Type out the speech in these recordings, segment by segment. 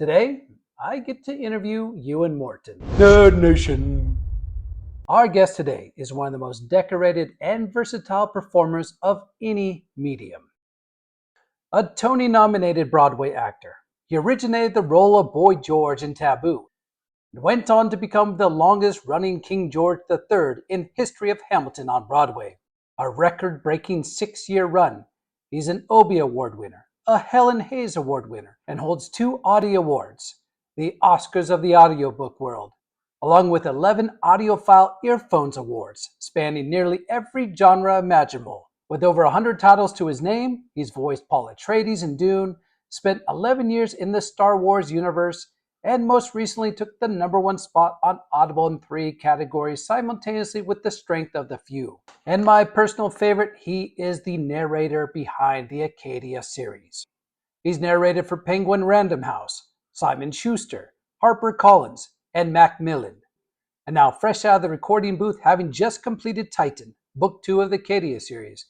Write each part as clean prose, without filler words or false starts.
Today, I get to interview Euanmorton. Nerd Nation! Our guest today is one of the most decorated and versatile performers of any medium. A Tony-nominated Broadway actor, he originated the role of Boy George in Taboo, and went on to become the longest-running King George III in history of Hamilton on Broadway. A record-breaking 6-year run, he's an Obie Award winner, a Helen Hayes Award winner, and holds 2 Audie Awards, the Oscars of the audiobook world, along with 11 Audiophile Earphones Awards, spanning nearly every genre imaginable. With over 100 titles to his name, he's voiced Paul Atreides in Dune, spent 11 years in the Star Wars universe, and most recently took the #1 spot on Audible in 3 categories simultaneously with The Strength of the Few. And my personal favorite, he is the narrator behind the Acadia series. He's narrated for Penguin Random House, Simon Schuster, HarperCollins, and Macmillan. And now fresh out of the recording booth, having just completed Titan, Book 2 of the Acadia series,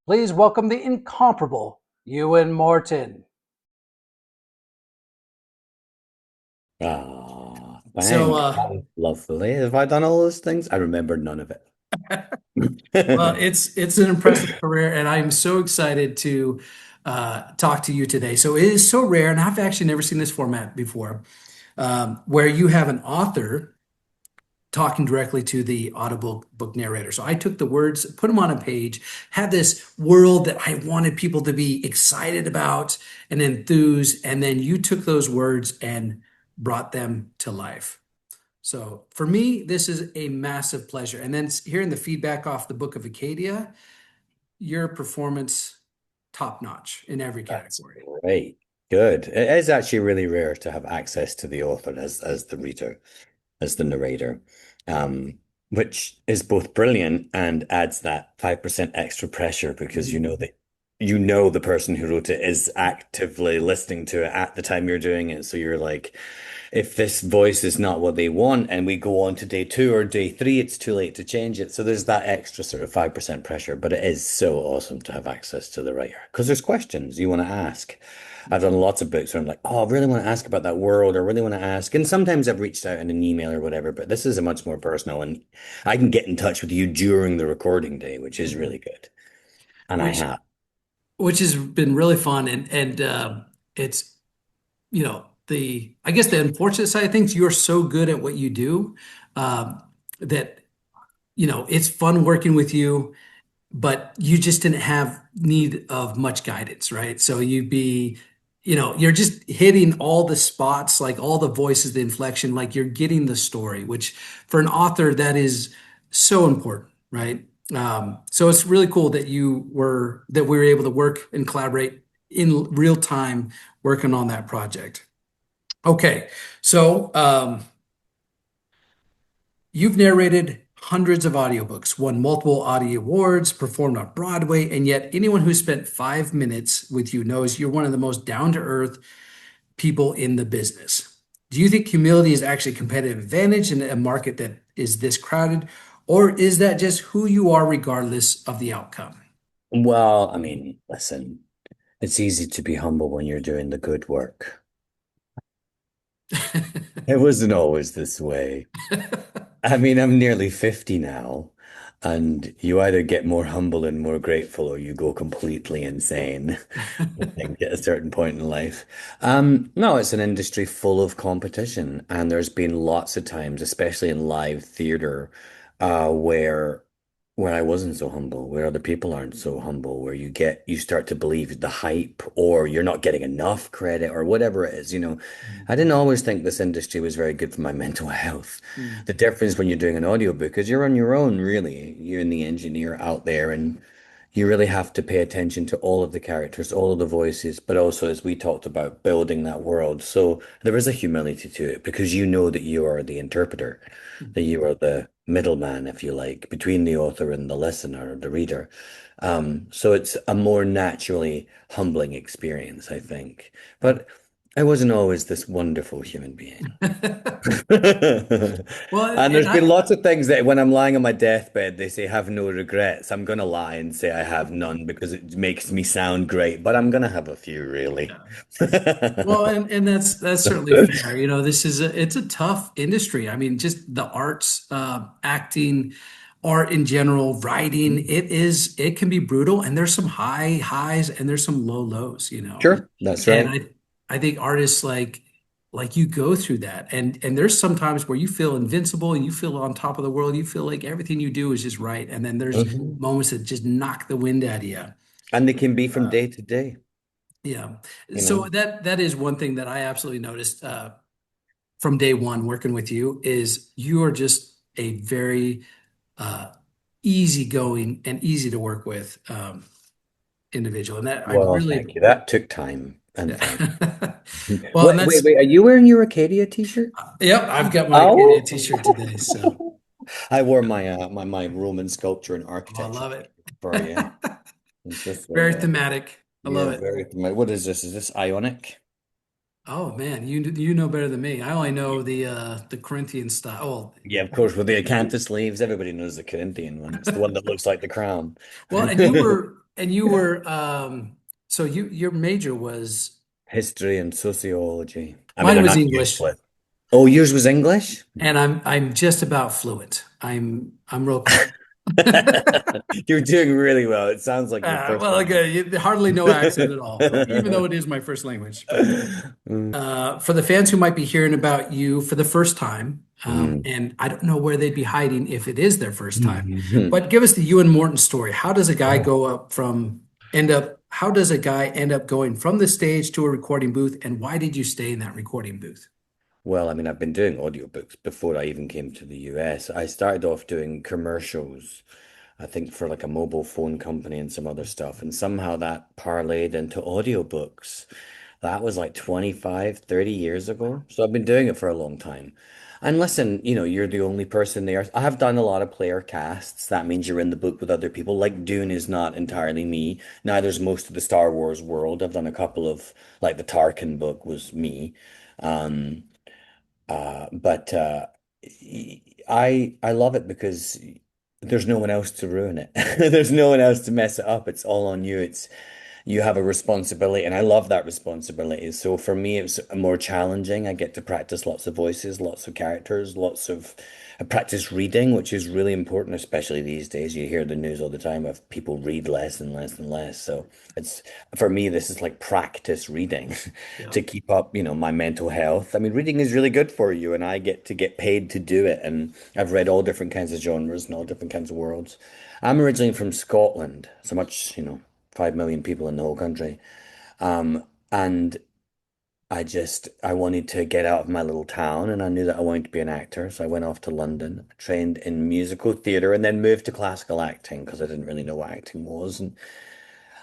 please welcome the incomparable Euanmorton. Ah, So, thanks. That was lovely. Have I done all those things? I remember none of well, it. it's an impressive career, and I'm so excited to talk to you today. So it is so rare, and I've actually never seen this format before, where you have an author talking directly to the audible book narrator. So I took the words, put them on a page, had this world that I wanted people to be excited about and enthused, and then you took those words and brought them to life. So for me, this is a massive pleasure. And then hearing the feedback off the Book of Acadia, your performance top notch in every That's category. great. Good. It is actually really rare to have access to the author as the reader, as the narrator, which is both brilliant and adds that 5% extra pressure because you know the person who wrote it is actively listening to it at the time you're doing it. So you're like, if this voice is not what they want and we go on to day 2 or day 3, it's too late to change it. So there's that extra sort of 5% pressure, but it is so awesome to have access to the writer because there's questions you want to ask. I've done lots of books where I'm like, oh, I really want to ask about that world or really want to ask. And sometimes I've reached out in an email or whatever, but this is a much more personal and I can get in touch with you during the recording day, which is really good. And I which have. which has been really fun. And it's, the I guess the unfortunate side of things, you're so good at what you do, that it's fun working with you, but you just didn't have need of much guidance, right? So you're just hitting all the spots, like all the voices, the inflection, like you're getting the story, which for an author, that is so important, right? So it's really cool that we were able to work and collaborate in real time working on that project. Okay, so you've narrated hundreds of audiobooks, won multiple Audie Awards, performed on Broadway, and yet anyone who spent 5 minutes with you knows you're one of the most down-to-earth people in the business. Do you think humility is actually a competitive advantage in a market that is this crowded, or is that just who you are regardless of the outcome? Well, I mean, listen, it's easy to be humble when you're doing the good work. It wasn't always this way. I mean, I'm nearly 50 now, and you either get more humble and more grateful or you go completely insane, I think, at a certain point in life. No, it's an industry full of competition, and there's been lots of times, especially in live theater, where I wasn't so humble, where other people aren't so humble, where you start to believe the hype, or you're not getting enough credit, or whatever it is, I didn't always think this industry was very good for my mental health. Mm. The difference when you're doing an audiobook is you're on your own, really. You're the engineer out there, and you really have to pay attention to all of the characters, all of the voices, but also, as we talked about, building that world. So there is a humility to it because you know that you are the interpreter, that you are the middleman, if you like, between the author and the listener, the reader. So it's a more naturally humbling experience, I think. But I wasn't always this wonderful human being. Well, And and there's been I, lots of things that when I'm lying on my deathbed, they say have no regrets. I'm gonna lie and say I have none because it makes me sound great, but I'm gonna have a few really. yeah. Well, and that's certainly fair. You know, it's a tough industry. I mean, just the arts, acting, art in general, writing, it can be brutal, and there's some high highs and there's some low lows, you know. Sure, that's And right. I think artists like you go through that. And there's some times where you feel invincible and you feel on top of the world. You feel like everything you do is just right. And then there's Mhm. moments that just knock the wind out of you. And they can be from day to day, Yeah. you So know. that is one thing that I absolutely noticed from day one working with you is you are just a very uh, easygoing and easy to work with individual, and that I Well, really thank you. That took time and thought. yeah. Well, and Wait, that's are you wearing your Acadia t-shirt? yep. I've got my Acadia t-shirt today, so Oh, I wore my Roman sculpture and I architecture love it. t-shirt for you. It's just Very thematic. I love yeah, it. very. What is this? Is this Ionic? Oh man, you know better than me. I only know the Corinthian style. Yeah, of course. With the acanthus leaves, everybody knows the Corinthian one. It's the one that looks like the crown. Well, and you were so your major was History and sociology. I mean, mine they're was not English, useless. Oh, yours was English? and I'm just about fluent. I'm real close. You're doing really well. It sounds like your first Well, language. again, hardly no accent at all, even though it is my first language. But Mm, for the fans who might be hearing about you for the first time, mm, and I don't know where they'd be hiding if it is their first time, mm. but give us the Euanmorton story. How does a guy Oh. go up from end up? How does a guy end up going from the stage to a recording booth, and why did you stay in that recording booth? Well, I mean, I've been doing audiobooks before I even came to the US. I started off doing commercials, I think for like a mobile phone company and some other stuff. And somehow that parlayed into audiobooks. That was like 25, 30 years ago. So I've been doing it for a long time. And listen, you're the only person there. I have done a lot of player casts. That means you're in the book with other people. Like Dune is not entirely me. Neither's most of the Star Wars world. I've done a couple of, like the Tarkin book was me. Um, but I love it because there's no one else to ruin it. There's no one else to mess it up. It's all on you. It's you have a responsibility, and I love that responsibility. So for me, it's more challenging. I get to practice lots of voices, lots of characters, lots of I practice reading, which is really important, especially these days. You hear the news all the time of people read less and less and less. So it's for me, this is like practice reading Yeah. to keep up, my mental health. I mean, reading is really good for you, and I get to get paid to do it. And I've read all different kinds of genres and all different kinds of worlds. I'm originally from Scotland, so much, 5 million people in the whole country. And I wanted to get out of my little town and I knew that I wanted to be an actor. So I went off to London, trained in musical theatre, and then moved to classical acting because I didn't really know what acting was. And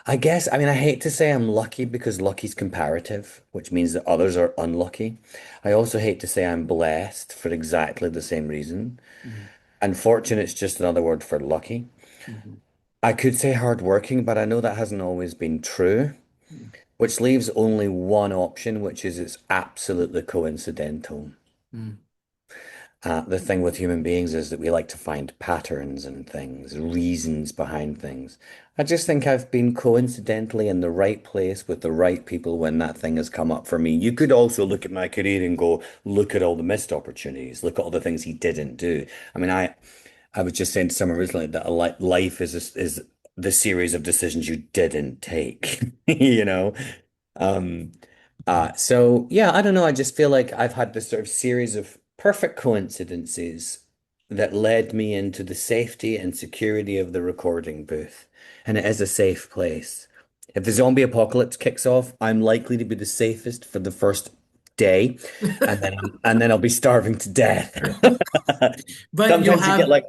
I mean, I hate to say I'm lucky because lucky's comparative, which means that others are unlucky. I also hate to say I'm blessed for exactly the same reason. Mhm. And fortunate's just another word for lucky. Mhm. I could say hardworking, but I know that hasn't always been true. Mhm. Which leaves only one option, which is it's absolutely coincidental. Mhm. The thing with human beings is that we like to find patterns and things, reasons behind things. I just think I've been coincidentally in the right place with the right people when that thing has come up for me. You could also look at my career and go, look at all the missed opportunities, look at all the things he didn't do. I mean, I was just saying to someone recently that life is the series of decisions you didn't take, you know? Um, so yeah, I don't know. I just feel like I've had this sort of series of perfect coincidences that led me into the safety and security of the recording booth. And it is a safe place. If the zombie apocalypse kicks off, I'm likely to be the safest for the first day, and then I'll be starving to death. But Sometimes you get like,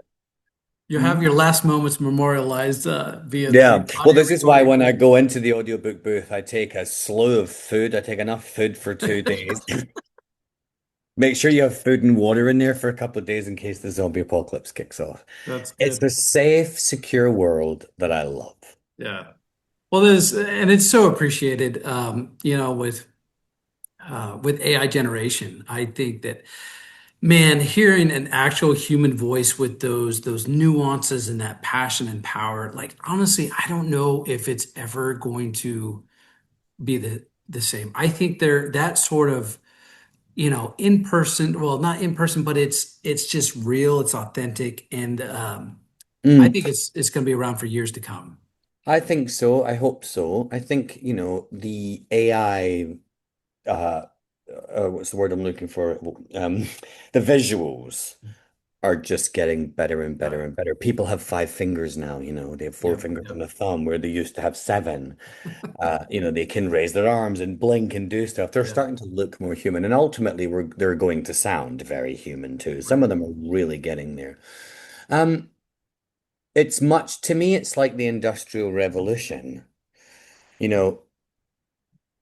you'll hmm? have your last moments memorialized via the Yeah. Well, audio this is why recording. when I go into the audiobook booth, I take a slew of food. I take enough food for 2 days. Make sure you have food and water in there for a couple of days in case the zombie apocalypse kicks off. That's It's good. the safe, secure world that I love. Yeah. Well, there's and it's so appreciated. With with AI generation. I think that, man, hearing an actual human voice with those nuances and that passion and power, like honestly, I don't know if it's ever going to be the same. I think there that sort of, in person, well, not in person, but it's just real, it's authentic, and I Mm, think it's going to be around for years to come. I think so. I hope so. I think, the AI, uh, what's the word I'm looking for? The visuals are just getting better and Yeah, better and better. People have 5 fingers now, they have four yeah, fingers yeah, on the thumb where they used to have seven. They can raise their arms and blink and do stuff. They're yeah. starting to look more human, and ultimately, they're going to sound very human too. Some Right. of them are really getting there. Um, it's much to me, it's like the Industrial Revolution. You know,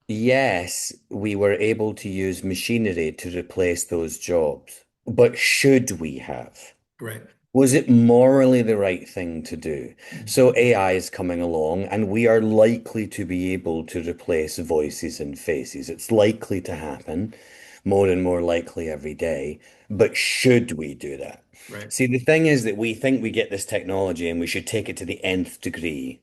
yes, we were able to use machinery to replace those jobs, but should we have? Right. Was it morally the right thing to do? So AI is coming along, and we are likely to be able to replace voices and faces. It's likely to happen, more and more likely every day. But should we do that? Right. See, the thing is that we think we get this technology and we should take it to the nth degree.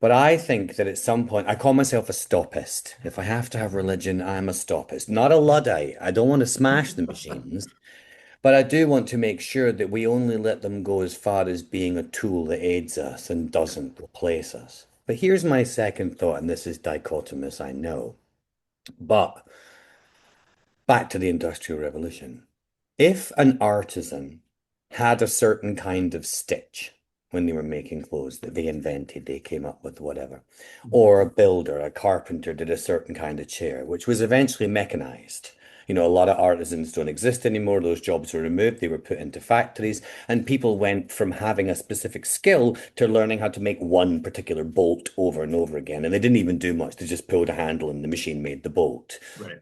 But I think that at some point, I call myself a stoppist. If I have to have religion, I'm a stoppist, not a Luddite. I don't want to smash the machines. But I do want to make sure that we only let them go as far as being a tool that aids us and doesn't replace us. But here's my second thought, and this is dichotomous, I know. But back to the Industrial Revolution. If an artisan had a certain kind of stitch when they were making clothes that they invented, they came up with whatever, or a builder, a carpenter did a certain kind of chair, which was eventually mechanized. A lot of artisans don't exist anymore. Those jobs were removed. They were put into factories, and people went from having a specific skill to learning how to make one particular bolt over and over again. And they didn't even do much. They just pulled a handle and the machine made the bolt. Right.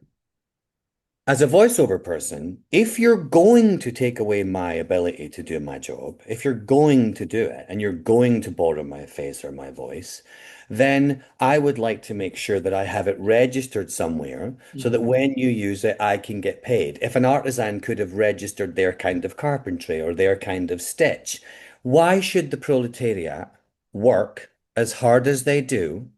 As a voiceover person, if you're going to take away my ability to do my job, if you're going to do it and you're going to borrow my face or my voice, then I would like to make sure that I have it registered somewhere so that Mhm. when you use it, I can get paid. If an artisan could have registered their kind of carpentry or their kind of stitch, why should the proletariat work as hard as they do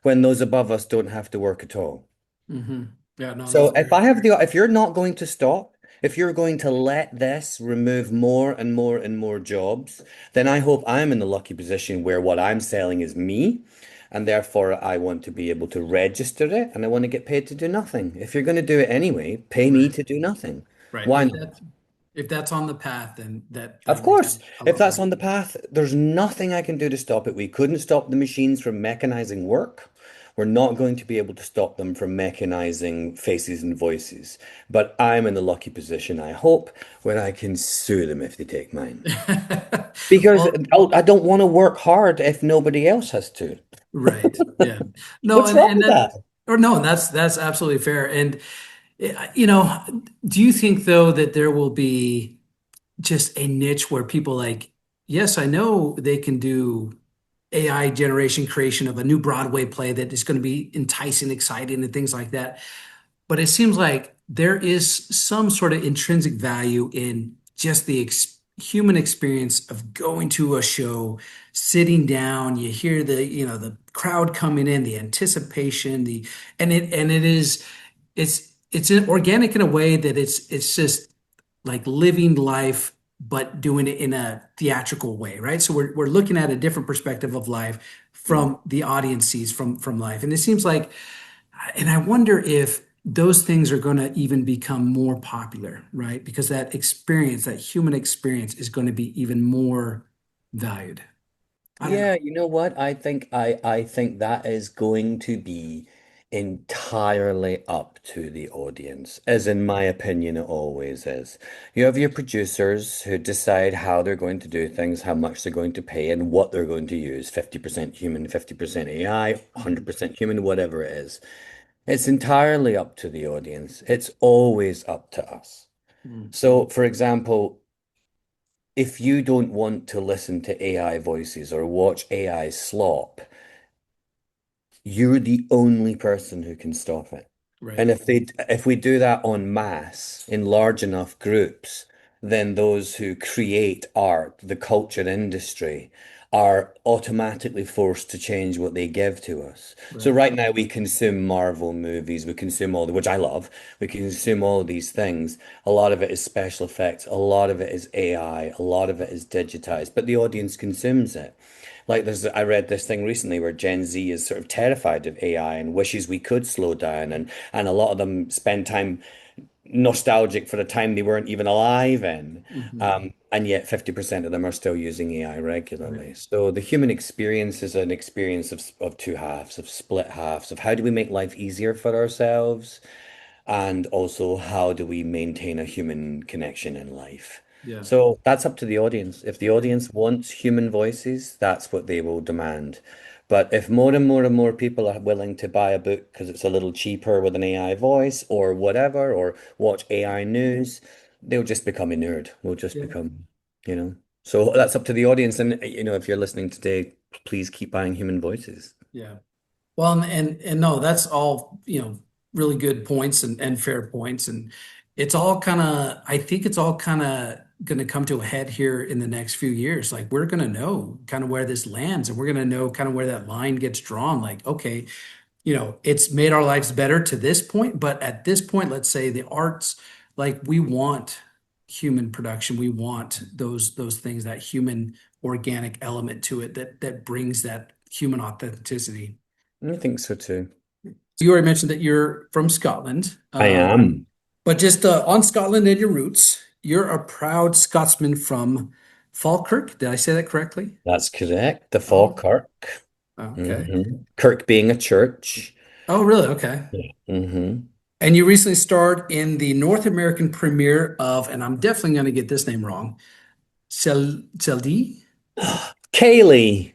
when those above us don't have to work at all? Hmm. Yeah, no, So that's if great. if you're not going to stop, if you're going to let this remove more and more and more jobs, then I hope I'm in the lucky position where what I'm selling is me, and therefore I want to be able to register it and I want to get paid to do nothing. If you're going to do it anyway, pay me Right. to do nothing. Right. Why not? If that's on the path, then that Of makes course, a if lot that's more. on the path, there's nothing I can do to stop it. We couldn't stop the machines from mechanizing work. We're not going to be able to stop them from mechanizing faces and voices. But I'm in the lucky position, I hope, where I can sue them if they take mine. Because Well, I don't want to work hard if nobody else has to. right. Yeah. No, What's and wrong and with that that? or no, and that's absolutely fair. And do you think though that there will be just a niche where people like, yes, I know they can do AI generation creation of a new Broadway play that is going to be enticing, exciting, and things like that. But it seems like there is some sort of intrinsic value in just the human experience of going to a show, sitting down, you hear the crowd coming in, the anticipation, and it is it's organic in a way that it's just like living life, but doing it in a theatrical way, right? So we're looking at a different perspective of life Mm. from the audience sees from life. And it seems like, and I wonder if those things are going to even become more popular, right? Because that experience, that human experience is going to be even more valued. I don't know. Yeah, you know what? I think that is going to be entirely up to the audience, as in my opinion it always is. You have your producers who decide how they're going to do things, how much they're going to pay, and what they're going to use. 50% human, 50% AI, Mhm. 100% human, whatever it is. It's entirely up to the audience. It's always up to us. Mhm. So, for example, if you don't want to listen to AI voices or watch AI slop, you're the only person who can stop it. Right. And if we do that en masse in large enough groups, then those who create art, the culture industry, are automatically forced to change what they give to us. So Right. right now we consume Marvel movies, we consume all the, which I love, we consume all of these things. A lot of it is special effects, a lot of it is AI, a lot of it is digitized, but the audience consumes it. Like I read this thing recently where Gen Z is sort of terrified of AI and wishes we could slow down, and a lot of them spend time nostalgic for the time they weren't even alive in. Hmm. And yet 50% of them are still using AI Right. regularly. So the human experience is an experience of two halves, of split halves, of how do we make life easier for ourselves, and also how do we maintain a human connection in life. Yeah. So that's up to the audience. If the audience wants human voices, that's what they will demand. But if more and more and more people are willing to buy a book because it's a little cheaper with an AI voice or whatever, or watch AI news, they'll just become inured. We'll just Yeah. become, you know. So that's up to the audience. And, if you're listening today, please keep buying human voices. Yeah. Well, and no, that's all, really good points and fair points. And it's all kind of, I think it's all kind of going to come to a head here in the next few years. Like we're going to know kind of where this lands and we're going to know kind of where that line gets drawn. Like, okay, it's made our lives better to this point, but at this point, let's say the arts, like we want human production, we want those things, that human organic element to it that brings that human authenticity. I think so too. You already mentioned that you're from Scotland, I am. but just on Scotland and your roots, you're a proud Scotsman from Falkirk. Did I say that correctly? That's correct. The Oh, Falkirk. okay. Kirk being a church. Oh, really? Okay. Yeah. hmm And you recently starred in the North American premiere of, and I'm definitely going to get this name wrong, Celdi? Kaylee.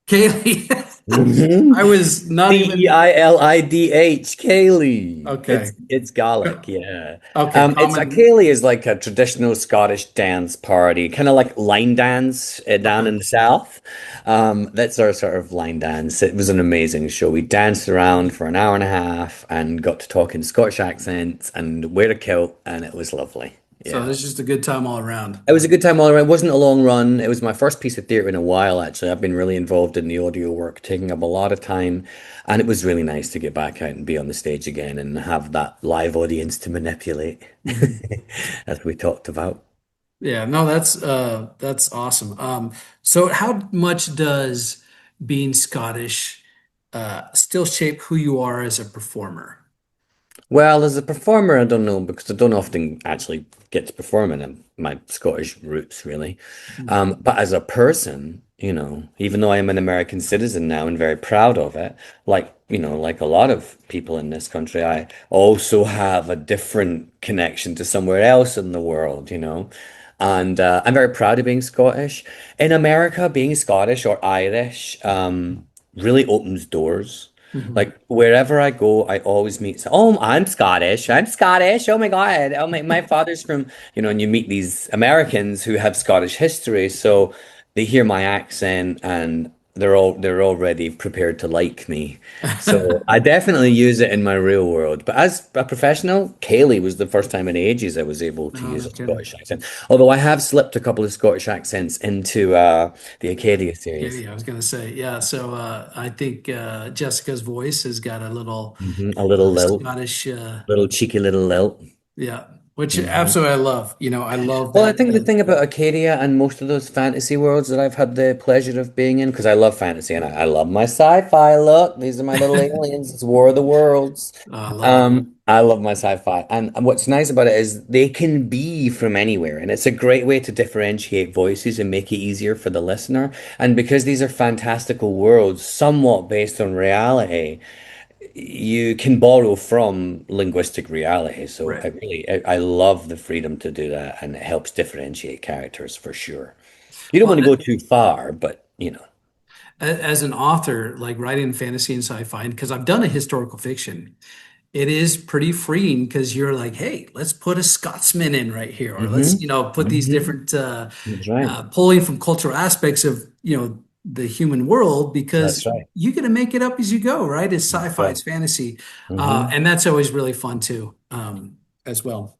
Kaylee. hmm I was not even, Ceilidh, Kaylee. okay. It's Gaelic, yeah. Okay, It's a common. Kaylee is like a traditional Scottish dance party, kind of like line dance down Okay. in the south. That's our sort of line dance. It was an amazing show. We danced around for an hour and a half and got to talk in Scottish accents and wear a kilt, and it was lovely. So Yeah. it's just a good time all around. It was a good time all around. It wasn't a long run. It was my first piece of theatre in a while, actually. I've been really involved in the audio work, taking up a lot of time. And it was really nice to get back out and be on the stage again and have that live audience to manipulate, Mhm. as we talked about. Yeah, no, that's awesome. So how much does being Scottish still shape who you are as a performer? Well, as a performer, I don't know because I don't often actually get to perform in my Scottish roots, really. Mhm. But as a person, even though I am an American citizen now and very proud of it, like a lot of people in this country, I also have a different connection to somewhere else in the world. And I'm very proud of being Scottish. In America, being Scottish or Irish, really opens doors. Mhm. Like wherever I go, I always meet. Oh, I'm Scottish. I'm Scottish. Oh my God. Oh my father's from. And you meet these Americans who have Scottish history, so they hear my accent and they're already prepared to like me. So I definitely use it in my real world. But as a professional, Kaylee was the first time in ages I was able to Oh, use no a kidding. Scottish accent. Although I have slipped a couple of Scottish accents into the Acadia series. Katie, I was gonna say, yeah. So I think Jessica's voice has got a little A little lilt, Scottish, little cheeky little lilt. yeah, which Mhm. absolutely I love. I love Well, I that. think the thing about Acadia and most of those fantasy worlds that I've had the pleasure of being in, because I love fantasy and I love my sci-fi. Look, these are my little aliens. It's War of the Worlds. I love it. I love my sci-fi. And what's nice about it is they can be from anywhere. And it's a great way to differentiate voices and make it easier for the listener. And because these are fantastical worlds, somewhat based on reality, you can borrow from linguistic reality. So Right. I love the freedom to do that, and it helps differentiate characters for sure. You don't Well, want to go too far, but as an author, like writing fantasy and sci-fi, because I've done a historical fiction, it is pretty freeing because you're like, hey, let's put a Scotsman in right here, or let's, hmm put these different That's right. pulling from cultural aspects of, the human world That's because right. you get to make it up as you go, right? It's That's sci-fi, right. it's fantasy, Hmm. and that's always really fun too, as well.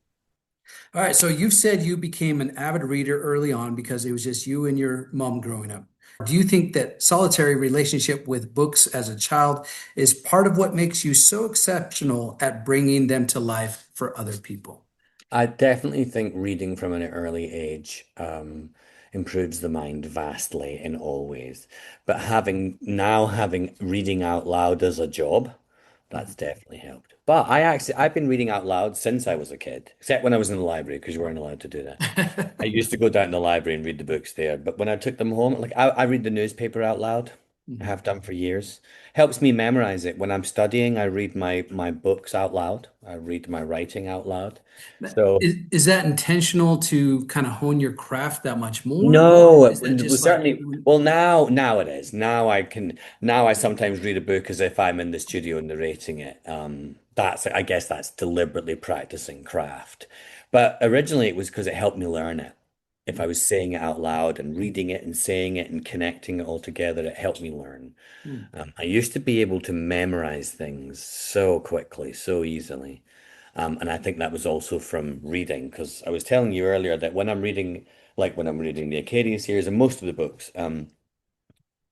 All right, so you've said you became an avid reader early on because it was just you and your mom growing up. Do you think that solitary relationship with books as a child is part of what makes you so exceptional at bringing them to life for other people? I definitely think reading from an early age improves the mind vastly in all ways. But having reading out loud as a job, that's definitely helped. But I've been reading out loud since I was a kid, except when I was in the library because you weren't allowed to do that. I used to go down to the library and read the books there, but when I took them home, like I read the newspaper out loud. I Mhm. have done for years. Helps me memorize it. When I'm studying, I read my books out loud. I read my writing out loud. So Is that intentional to kind of hone your craft that much more, or no, is that it was just like, certainly well now it is. Now I sometimes read a book as if I'm in the studio narrating it. That's I guess that's deliberately practicing craft. But originally it was because it helped me learn it. If I was saying it out loud and reading it and saying it and connecting it all together, it helped me learn. Hmm. I used to be able to memorize things so quickly, so easily. And I think that was also from reading, because I was telling you earlier that when I'm reading the Acadia series and most of the books, I'm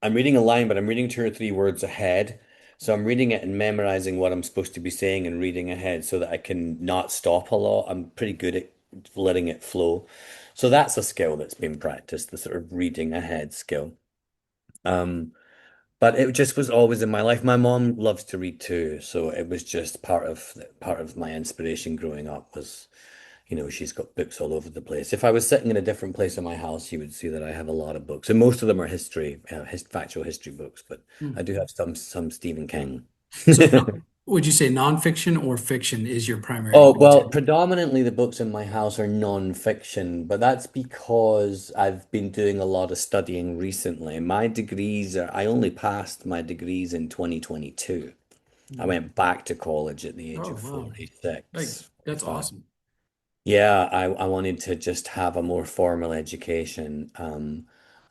reading a line, but I'm reading two or three words ahead. So I'm reading it and memorizing what I'm supposed to be saying and reading ahead so that I can not stop a lot. I'm pretty good at letting it flow. So that's a skill that's been practiced, the sort of reading ahead skill. Um, but it just was always in my life. My mom loves to read too, so it was just part of my inspiration growing up was, she's got books all over the place. If I was sitting in a different place in my house, you would see that I have a lot of books, and most of them are factual history books, but I Hmm. do have some Stephen King. So would you say nonfiction or fiction is your primary Oh, well, content? predominantly the books in my house are non-fiction, but that's because I've been doing a lot of studying recently. I only passed my degrees in 2022. I Mhm. went back to college at the age Oh, of wow. Like, 46, that's 45. awesome. Yeah, I wanted to just have a more formal education.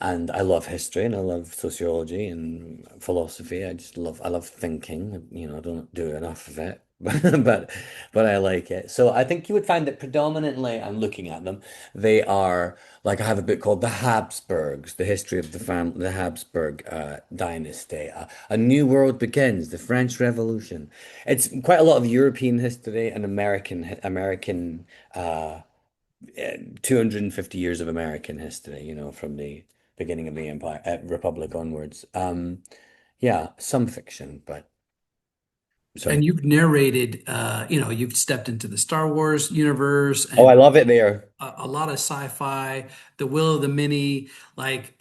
And I love history and I love sociology and philosophy. I love thinking. I don't do enough of it, but but I like it. So I think you would find that predominantly, I'm looking at them, they are like I have a book called The Habsburgs, the history of the Habsburg dynasty. A New World Begins, the French Revolution. It's quite a lot of European history and American 250 years of American history, from the beginning of the Empire, Republic onwards. Yeah, some fiction, but sorry. And you've narrated, you've stepped into the Star Wars universe Oh, I and love it there. a lot of sci-fi, the Will of the Mini, like,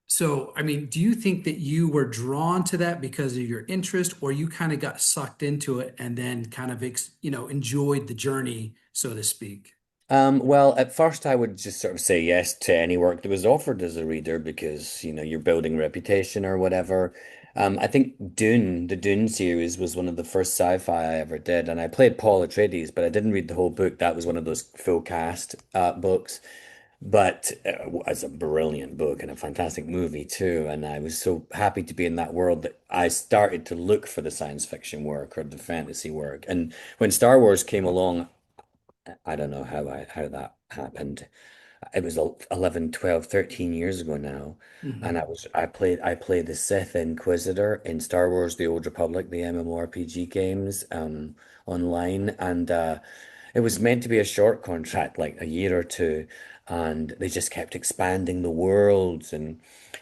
so, I mean, do you think that you were drawn to that because of your interest, or you kind of got sucked into it and then kind of, enjoyed the journey, so to speak? Well, at first I would just sort of say yes to any work that was offered as a reader because, you're building reputation or whatever. I think the Dune series was one of the first sci-fi I ever did, and I played Paul Atreides, but I didn't read the whole book. That was one of those full cast books. But it's a brilliant book and a fantastic movie too. And I was so happy to be in that world that I started to look for the science fiction work or the fantasy work. And when Star Wars came along, I don't know how that happened. It was 11, 12, 13 years ago now. And Mhm. I played the Sith Inquisitor in Star Wars The Old Republic, the MMORPG games, online. And it was meant to be a short contract, like a year or two, and they just kept expanding the worlds and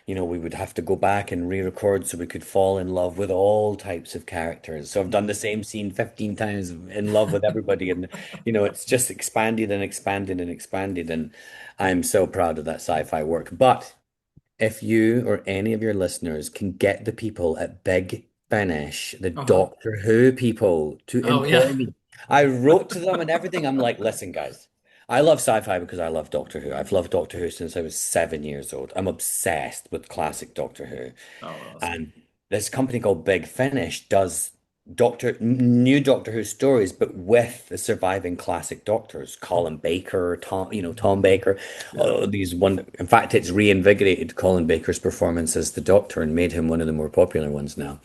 we would have to go back and re-record so we could fall in love with all types of characters. So I've done the same scene 15 times in love with everybody and it's just expanded and expanded and expanded and I'm so proud of that sci-fi work. But if you or any of your listeners can get the people at Big Finish, the Uh-huh. Doctor Who people, to Oh, yeah. employ me, I wrote to them and everything. I'm like, listen, guys, I love sci-fi because I love Doctor Who. I've loved Doctor Who since I was 7 years old. I'm obsessed with classic Doctor Who. Oh, awesome. And this company called Big Finish does new Doctor Who stories, but with the surviving classic Doctors, Colin Baker, Tom Baker, Yeah. all these one. In fact, it's reinvigorated Colin Baker's performance as the Doctor and made him one of the more popular ones now.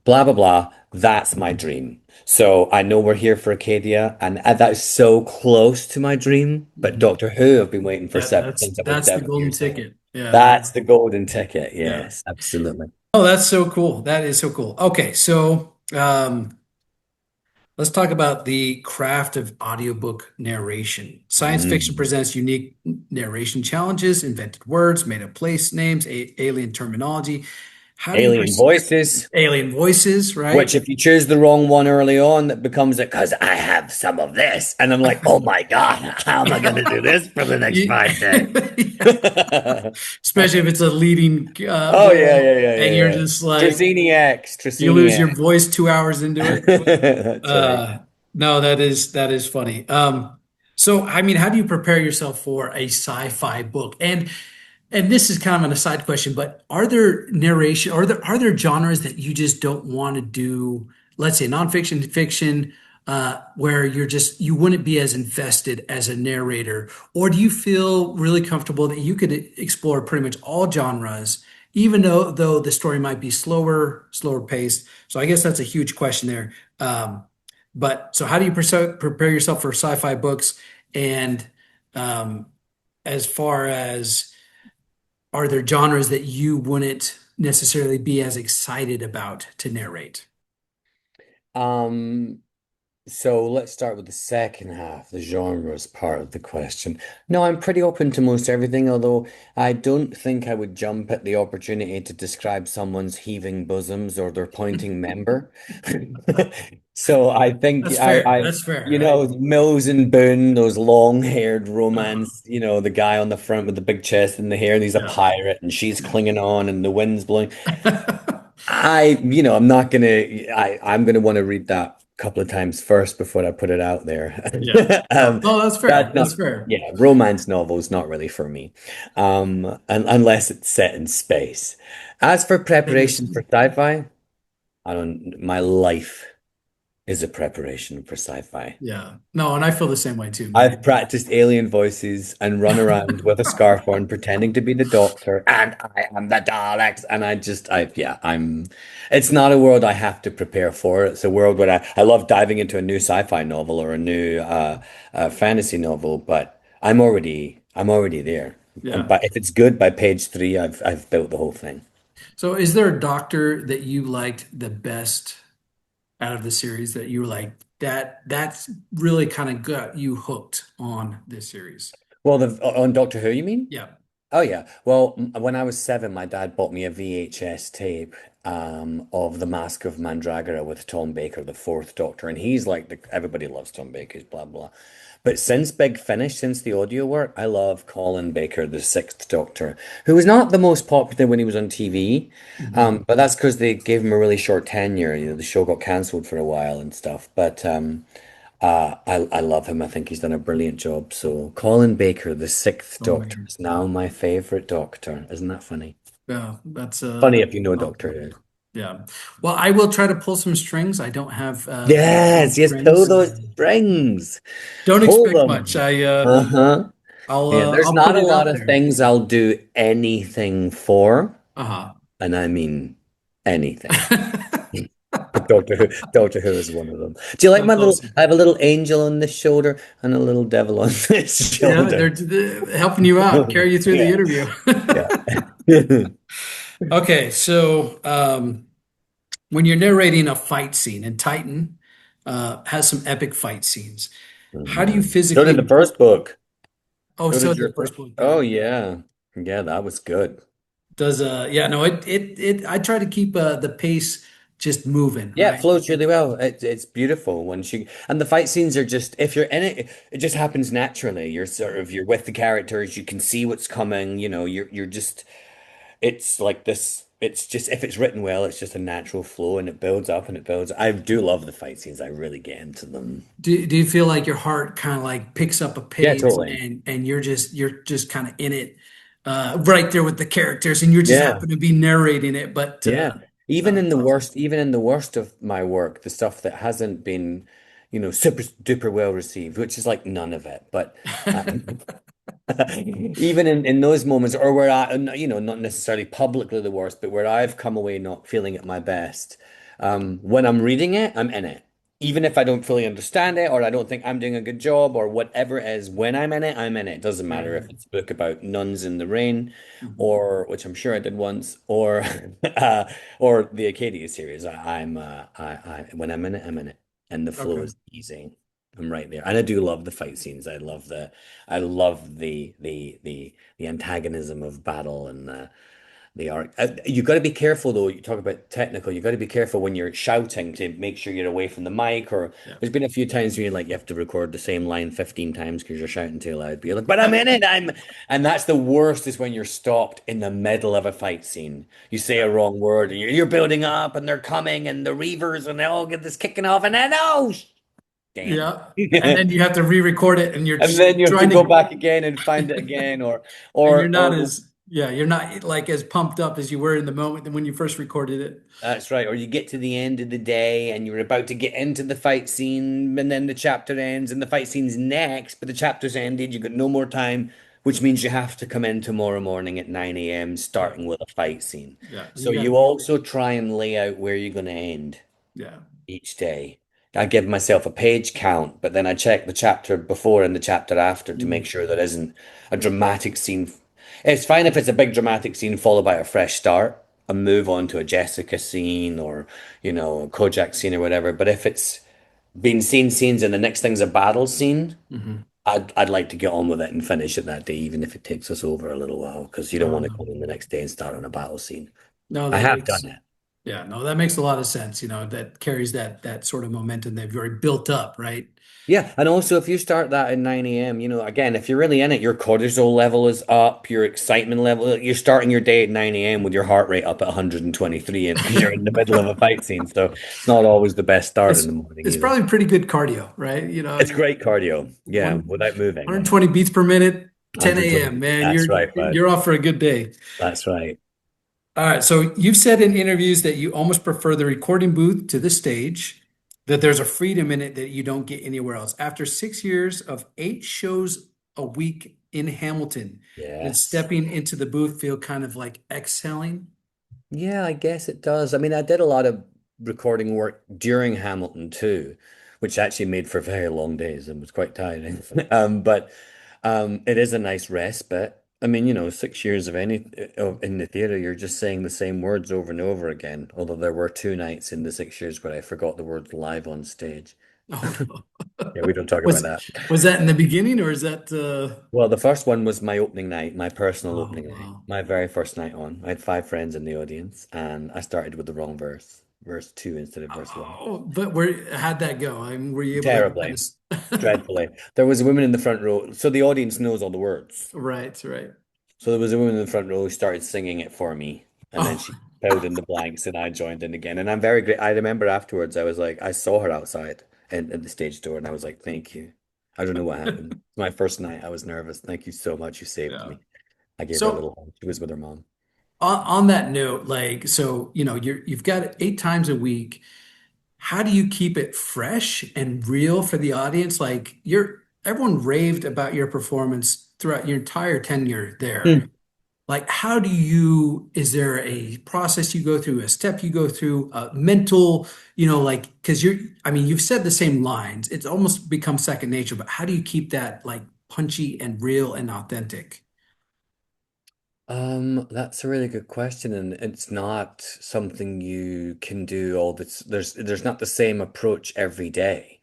Blah blah blah. That's my dream. So I know we're here for Acadia, and that is so close to my dream. But Mhm. Doctor Who, I've been waiting for That seven that's since I was that's the 7 golden years old. ticket. Yeah. That's the golden ticket. Yeah. Yes, absolutely. Oh, that's so cool. That is so cool. Okay, so let's talk about the craft of audiobook narration. Science fiction Mm. presents unique narration challenges, invented words, made up place names, alien terminology. How do you Alien voices. alien voices, right? Which, if you choose the wrong one early on, that becomes it because I have some of this. And I'm like, oh my God, how am I going to do this for the next You- 5 days? Especially if it's a leading Oh, yeah, role yeah, yeah, and yeah, you're yeah. just like Tracini X, you Tracini lose your X. voice 2 hours into it. That's right. No, that is funny. So I mean, how do you prepare yourself for a sci-fi book? And this is kind of an aside question, but are there narration, are there genres that you just don't want to do, let's say nonfiction, fiction, where you wouldn't be as invested as a narrator? Or do you feel really comfortable that you could explore pretty much all genres, even though the story might be slower paced? So I guess that's a huge question there. But so how do you prepare yourself for sci-fi books? And um, as far as are there genres that you wouldn't necessarily be as excited about to narrate? Um, So let's start with the second half, the genres part of the question. No, I'm pretty open to most everything, although I don't think I would jump at the opportunity to describe someone's heaving bosoms or their pointing member. So I think That's fair. I, That's fair, right? Mills and Boone, those long-haired romance, the guy on the front with the big chest and the hair, and he's a Yeah. pirate, and she's Yeah. clinging on, and the wind's blowing. I'm not gonna, I'm gonna want to read that a couple of times first before I put it out there. Yeah. No, no, that's fair. That's That's not, fair. yeah, romance novels not really for me, unless it's set in space. As for Then it's preparation for sci-fi, my life is a preparation for sci-fi. yeah. No, and I feel the same way too, I've man. practiced alien voices and run around with a scarf on, pretending to be the doctor, and I am the Daleks. And it's not a world I have to prepare for. It's a world where I love diving into a new sci-fi novel or a new fantasy novel, but I'm already there. And Yeah. but if it's good by page 3, I've built the whole thing. So is there a doctor that you liked the best out of the series that you were like that's really kind of got you hooked on this series? Well, on Doctor Who, you mean? Yeah. Oh yeah. Well, when I was 7, my dad bought me a VHS tape of The Mask of Mandragora with Tom Baker, the fourth Doctor, and he's like everybody loves Tom Baker's blah blah. But since Big Finish, since the audio work, I love Colin Baker, the sixth Doctor, who was not the most popular when he was on TV, Mhm. but that's because they gave him a really short tenure. The show got cancelled for a while and stuff. But I love him. I think he's done a brilliant job. So Colin Baker, the sixth Oh, Doctor, man. is now my favorite Doctor. Isn't that funny? Yeah, Funny if you know oh, Doctor Who. yeah. Well, I will try to pull some strings. I don't have Yes, yes, pull friends. those strings. Don't Pull expect much. them. Uh-huh. Yeah, there's I'll not put a it lot out of there. things I'll do anything for, Uh-huh. and I mean anything. But Doctor Who is one of them. Do you like That's awesome. I have a little angel on this shoulder and a little devil on this Yeah, shoulder. they're helping you out, carry you through the Yeah, interview. yeah. Okay, so when you're narrating a fight scene, and Titan has some epic fight scenes, how do you So did physically? the first book. Oh, So so did the your first first. book, Oh yeah. yeah. Yeah, that was good. Does yeah, no, it I try to keep the pace just moving, Yeah, it right? flows really well. It's beautiful when she and the fight scenes are just if you're in it, it just happens naturally. You're with the characters, you can see what's coming, you're just it's like this it's just if it's written well, it's just a natural flow and it builds up and it builds. I do love the fight scenes. I really get into them. Do you feel like your heart kind of like picks up a Yeah, pace totally. and you're just kind of in it right there with the characters and you just Yeah. happen to be narrating it, but Yeah. That's awesome. Even in the worst of my work, the stuff that hasn't been, super duper well received, which is like none of it. But um, even in those moments, or where not necessarily publicly the worst, but where I've come away not feeling at my best, when I'm reading it, I'm in it. Even if I don't fully understand it, or I don't think I'm doing a good job, or whatever it is, when I'm in it, I'm in it. Doesn't Yeah. matter if it's a book about nuns in the rain, Mhm. or which I'm sure I did once, or or the Acadia series. When I'm in it, I'm in it, and the flow Okay. is easy. I'm right there, and I do love the fight scenes. I love the antagonism of battle and the arc. You got to be careful though. You talk about technical. You got to be careful when you're shouting to make sure you're away from the mic. Or Yeah. there's been a few times where you have to record the same line 15 times because you're shouting too loud. But you're like, but I'm in it. And that's the worst is when you're stopped in the middle of a fight scene. You say a wrong word and you're building up and they're coming and the Reavers and they all get this kicking off and then oh damn. Yeah. And then you have to re-record it and you're And then you have to trying go to, back again and find it again, and you're or not as, yeah, you're not like as pumped up as you were in the moment than when you first recorded it. that's right, or you get to the end of the day and you're about to get into the fight scene, and then the chapter ends, and the fight scene's next, but the chapter's ended. You got no more time, which means you have to come in tomorrow morning at 9 a.m. Yeah. starting with a fight scene. Yeah. So You got you to, also try and lay out where you're going to end yeah. each day. I give myself a page count, but then I check the chapter before and the chapter after to make Mm. sure there isn't a dramatic scene. It's fine if it's a big dramatic scene followed by a fresh start, a move on to a Jessica scene or, a Kjax scene or whatever. But if it's been scenes and the next thing's a battle scene, Hmm. I'd like to get on with it and finish it that day, even if it takes us over a little while, because you don't want to Um, come in the next day and start on a battle scene. no, I that have done makes, it. yeah, no, that makes a lot of sense. That carries that sort of momentum they've already built up, right? Yeah, and also if you start that at 9 a.m., again, if you're really in it, your cortisol level is up, your excitement level, you're starting your day at 9 a.m. with your heart rate up at 123 and because you're in the middle of a fight scene. So it's not always the best start in It's the morning it's either. probably pretty good cardio, right? It's great cardio. Yeah, One without moving. 120 beats per minute, 10 a.m., 120. man. That's right, bud. You're off for a good day. That's right. All right. So you've said in interviews that you almost prefer the recording booth to the stage, that there's a freedom in it that you don't get anywhere else. After 6 years of 8 shows a week in Hamilton, did Yes. stepping into the booth feel kind of like exhaling? Yeah, I guess it does. I mean, I did a lot of recording work during Hamilton too, which actually made for very long days and was quite tiring. But it is a nice respite. I mean, 6 years in the theater, you're just saying the same words over and over again. Although there were 2 nights in the 6 years where I forgot the words live on stage. Oh no. Yeah, we don't talk about Was that. was that in the beginning or is that Well, the first one was my opening night, my personal oh opening night, wow. my very first night on. I had 5 friends in the audience, and I started with the wrong verse 2 instead of verse 1. Oh, but how'd that go? I mean, were you able to kind Terribly, of dreadfully. There was a woman in the front row, so the audience knows all the words. right, right. So there was a woman in the front row who started singing it for me, and then Oh, she filled in the blanks, and I joined in again. And I'm very great. I remember afterwards, I was like, I saw her outside at the stage door, and I was like, "Thank you." I don't know what happened. My first night, I was nervous. Thank you so much. You saved yeah. me. I gave her a So little hug. She was with her mom. on that note, like, so you've got it 8 times a week. How do you keep it fresh and real for the audience? Like, everyone raved about your performance throughout your entire tenure there. Hmm. Like, is there a process you go through, a step you go through, a mental, like, because I mean, you've said the same lines. It's almost become second nature, but how do you keep that like punchy and real and authentic? That's a really good question, and it's not something you can do all this. There's not the same approach every day,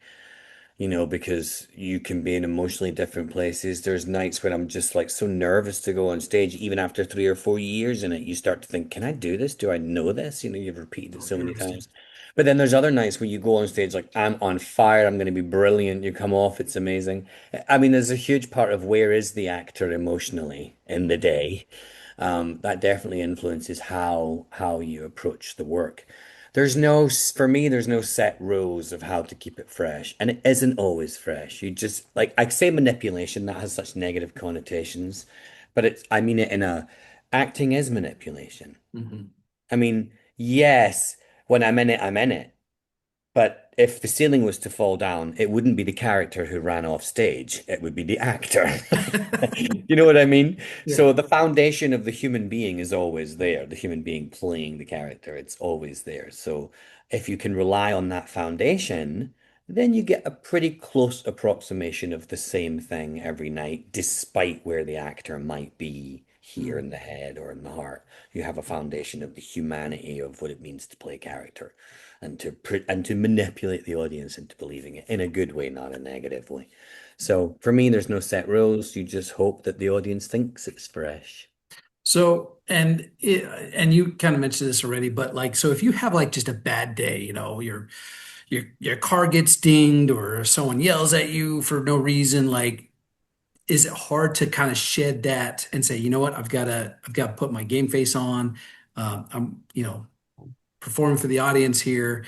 because you can be in emotionally different places. There's nights when I'm just like so nervous to go on stage, even after 3 or 4 years in it. You start to think, can I do this? Do I know this? You've repeated it Oh, so many interesting. times. But then there's other nights where you go on stage like, I'm on fire, I'm going to be brilliant. You come off, it's amazing. I mean, there's a huge part of where is the actor emotionally in the day. That definitely influences how you approach the work. For me, there's no set rules of how to keep it fresh, and it isn't always fresh. You just like I say manipulation that has such negative connotations, but I mean it in a acting is manipulation. Mhm. I mean, yes, when I'm in it, I'm in it. But if the ceiling was to fall down, it wouldn't be the character who ran off stage. It would be the actor. You know what I mean? Yeah. So the foundation of the human being is always there. The human being playing the character, it's always there. So if you can rely on that foundation, then you get a pretty close approximation of the same thing every night, despite where the actor might be here in Mm. the head or in the heart. You have a foundation of the humanity of what it means to play a character and to manipulate the audience into believing it in a good way, not a negative way. So for me, there's no set rules. You just hope that the audience thinks it's fresh. So, and you kind of mentioned this already, but like, so if you have like just a bad day, your car gets dinged or someone yells at you for no reason, like, is it hard to kind of shed that and say, you know what, I've got to put my game face on. I'm, performing for the audience here.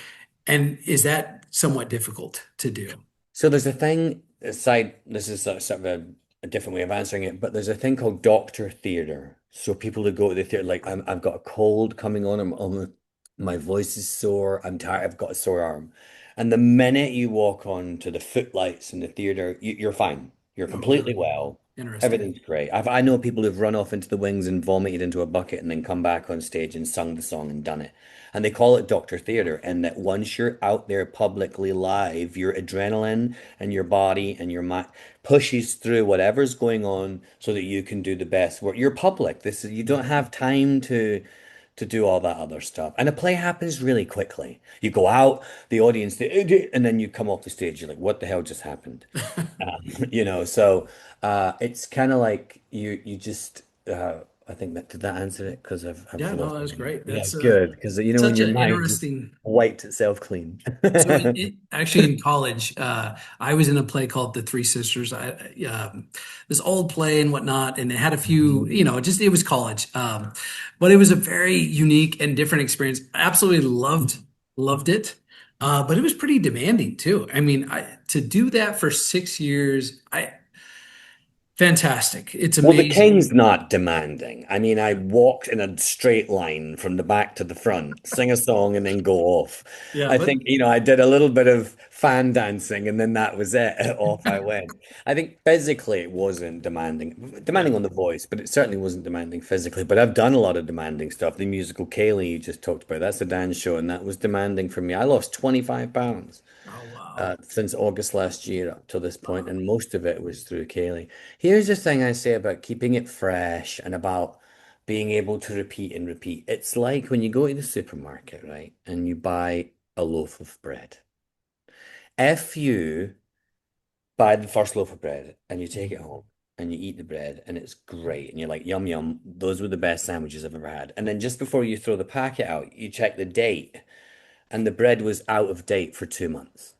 And is that somewhat difficult to do? So there's a thing aside, this is sort of a different way of answering it, but there's a thing called doctor theater. So people who go to the theater, like I've got a cold coming on, my voice is sore, I'm tired, I've got a sore arm. And the minute you walk on to the footlights in the theater, you're fine. You're Oh, completely really? well. Interesting. Everything's great. I know people who've run off into the wings and vomited into a bucket and then come back on stage and sung the song and done it. And they call it Doctor Theater. And that once you're out there publicly live, your adrenaline and your body and your mind pushes through whatever's going on so that you can do the best work. You're public. You don't have time to do all that other stuff. And a play happens really quickly. You go out, the audience, and then you come off the stage. You're like, what the hell just happened? So it's kind of like you just I think that did that answer it because I've Yeah, no, lost that my was mind. great. Yeah, That's good because when such your an mind just interesting. wiped itself clean. So actually in college, I was in a play called The Three Sisters. This old play and whatnot, and it had a few, just it was college, but it was a very unique and different experience. I absolutely loved it, but it was pretty demanding too. I mean, to do that for 6 years, fantastic. It's Well, the amazing. king's not demanding. I mean, I walked in a straight line from the back to the front, sing a song, and then go off. Yeah, I but think, I did a little bit of fan dancing, and then that was it. Off I went. I think physically it wasn't demanding, yeah. demanding on the voice, but it certainly wasn't demanding physically. But I've done a lot of demanding stuff. The musical Kaylee you just talked about, that's a dance show, and that was demanding for me. I lost 25 pounds Oh wow. since August last year up to this point, and most of it was through Kaylee. Here's the thing I say about keeping it fresh and about being able to repeat and repeat. It's like when you go to the supermarket, right, and you buy a loaf of bread. If you buy the first loaf of bread and you take it home and you eat the bread and it's great and you're like, yum, yum, those were the best sandwiches I've ever had. And then just before you throw the packet out, you check the date and the bread was out of date for 2 months.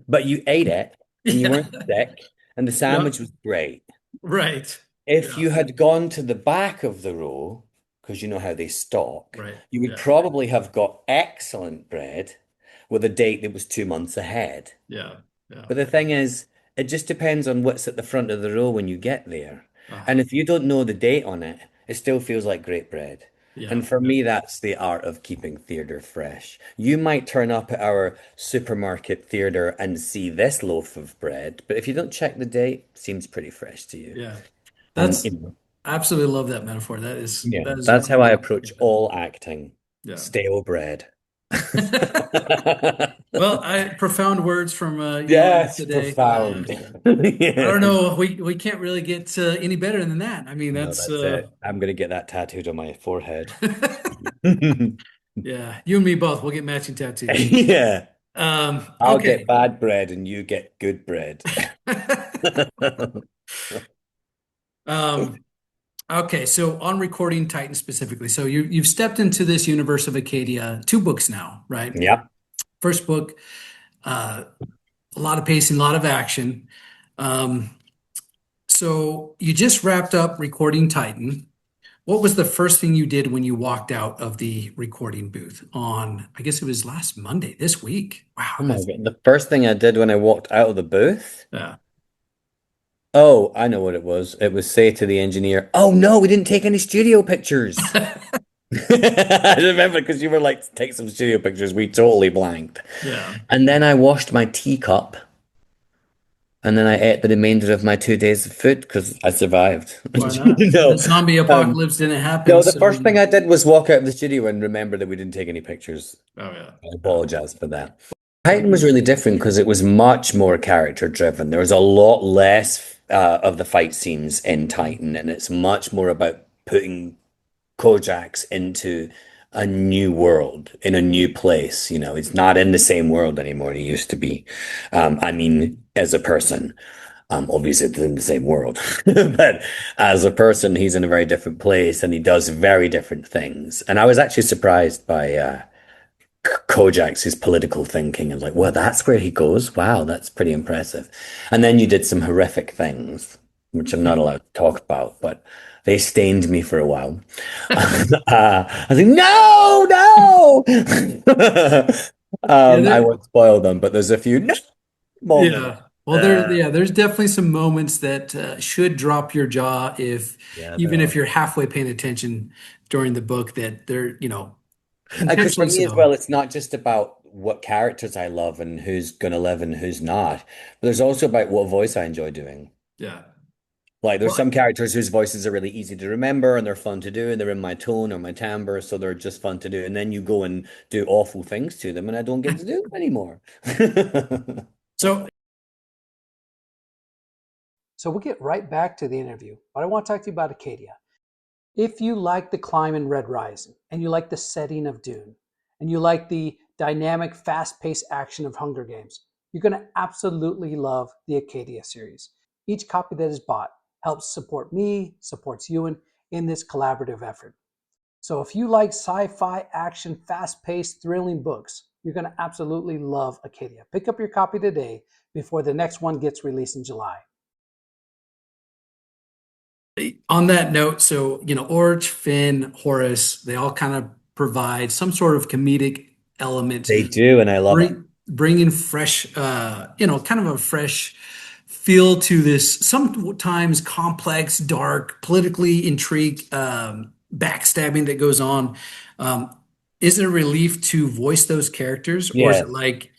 But you ate it and you Yeah. weren't sick, and the Yep. sandwich was great. Right. If Yeah. you had gone to the back of the row, because you know how they stock, Right. you would Yeah. probably have got excellent bread with a date that was 2 months ahead. Yeah. Yeah. But the thing is, it just depends on what's at the front of the row when you get there. And Uh-huh. if you don't know the date on it, it still feels like great bread. Yeah. And for me, that's the art of keeping theatre fresh. You might turn up at our supermarket theatre and see this loaf of bread, but if you don't check the date, it seems pretty fresh to you. Yeah. And That's I absolutely love that metaphor. That is yeah, that is that's how I really approach all acting. yeah. Stale bread. Well, profound words from Euan Yes, today. profound. I Yeah. don't know. We can't really get any better than that. I mean, No, that's that's it. I'm gonna get that tattooed on my forehead. yeah. You and me both. We'll get matching tattoos. Yeah. I'll get Okay. bad bread and you get good bread. Um, okay. So on Recording Titan specifically, so you've stepped into this universe of Acadia, two books now, right? Yep. First book, uh, a lot of pacing, a lot of action. Um, so you just wrapped up Recording Titan. What was the first thing you did when you walked out of the recording booth on, I guess it was last Monday, this week? Wow, Oh my that's God. The first thing I did when I walked out of the booth, yeah. oh, I know what it was. It was say to the engineer, "Oh no, we didn't take any studio pictures." I remember because you were like, take some studio pictures. We totally blanked. Yeah. And then I washed my teacup, and then I ate the remainder of my 2 days of food because I survived. Why not? And No, the zombie um, apocalypse didn't happen, no. The so first thing I did was walk out of the studio and remember that we didn't take any pictures. oh yeah. I Oh. apologize for that. Titan was really different because it was much more character driven. There was a lot less of the fight scenes in Titan, and it's much more about putting Kjax into a new world, in a new place. You know, he's not in the same world anymore he used to be. I mean, as a person, obviously it's in the same world, but as a person, he's in a very different place and he does very different things. And I was actually surprised by Kjax's political thinking and like, well, that's where he goes. Wow, that's pretty impressive. And then you did some horrific things, which I'm not allowed to talk about, but they stained me for a while. I was like, no, no. Yeah, I won't spoil them, but there's a few no moments. yeah. Well, there's definitely some moments that should drop your jaw if Yeah, there even if are. you're halfway paying attention during the book that they're, Because for intentionally me as well, so. it's not just about what characters I love and who's going to live and who's not, but there's also about what voice I enjoy doing. Yeah. Like there's Well, some characters whose voices are really easy to remember and they're fun to do and they're in my tone or my timbre, so they're just fun to do. And then you go and do awful things to them and I don't get to do them anymore. so So we'll get right back to the interview, but I want to talk to you about Acadia. If you like the climb in Red Rising, and you like the setting of Dune, and you like the dynamic, fast-paced action of Hunger Games, you're going to absolutely love the Acadia series. Each copy that is bought helps support me, supports Ewan in this collaborative effort. So if you like sci-fi, action, fast-paced, thrilling books, you're going to absolutely love Acadia. Pick up your copy today before the next one gets released in July. on that note, so Orch, Finn, Horace, they all kind of provide some sort of comedic element, They do, and I love it. bringing fresh, kind of a fresh feel to this sometimes complex, dark, politically intrigued, backstabbing that goes on. Um, is it a relief to voice those characters, or is Yeah. it like,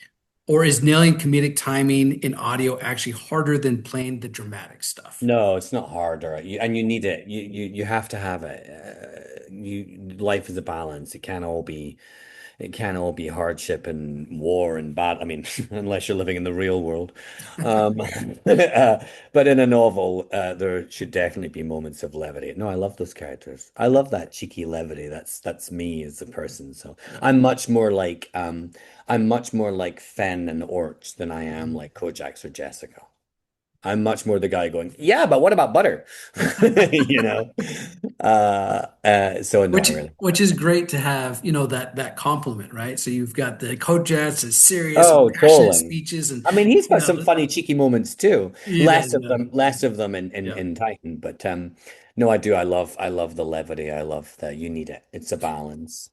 or is nailing comedic timing in audio actually harder than playing the dramatic stuff? No, it's not harder. And you need it. You have to have it. Life is a balance. It can all be hardship and war and bad. I mean, unless you're living in the real world. Um, but in a novel, there should definitely be moments of levity. No, I love those characters. I love that cheeky levity. That's me as a person. So I'm much more like Fenn and Orch than I am like Kjax or Jessica. I'm much more the guy going, yeah, but what about butter? You know? So not Which really. which is great to have, that compliment, right? So you've got the coach as serious and Oh, passionate totally. speeches, and I mean, he's you got know, some funny, cheeky moments too. he does, yeah, Less of them yeah. in Titan. But no, I do. I love the levity. I love that you need it. It's a balance.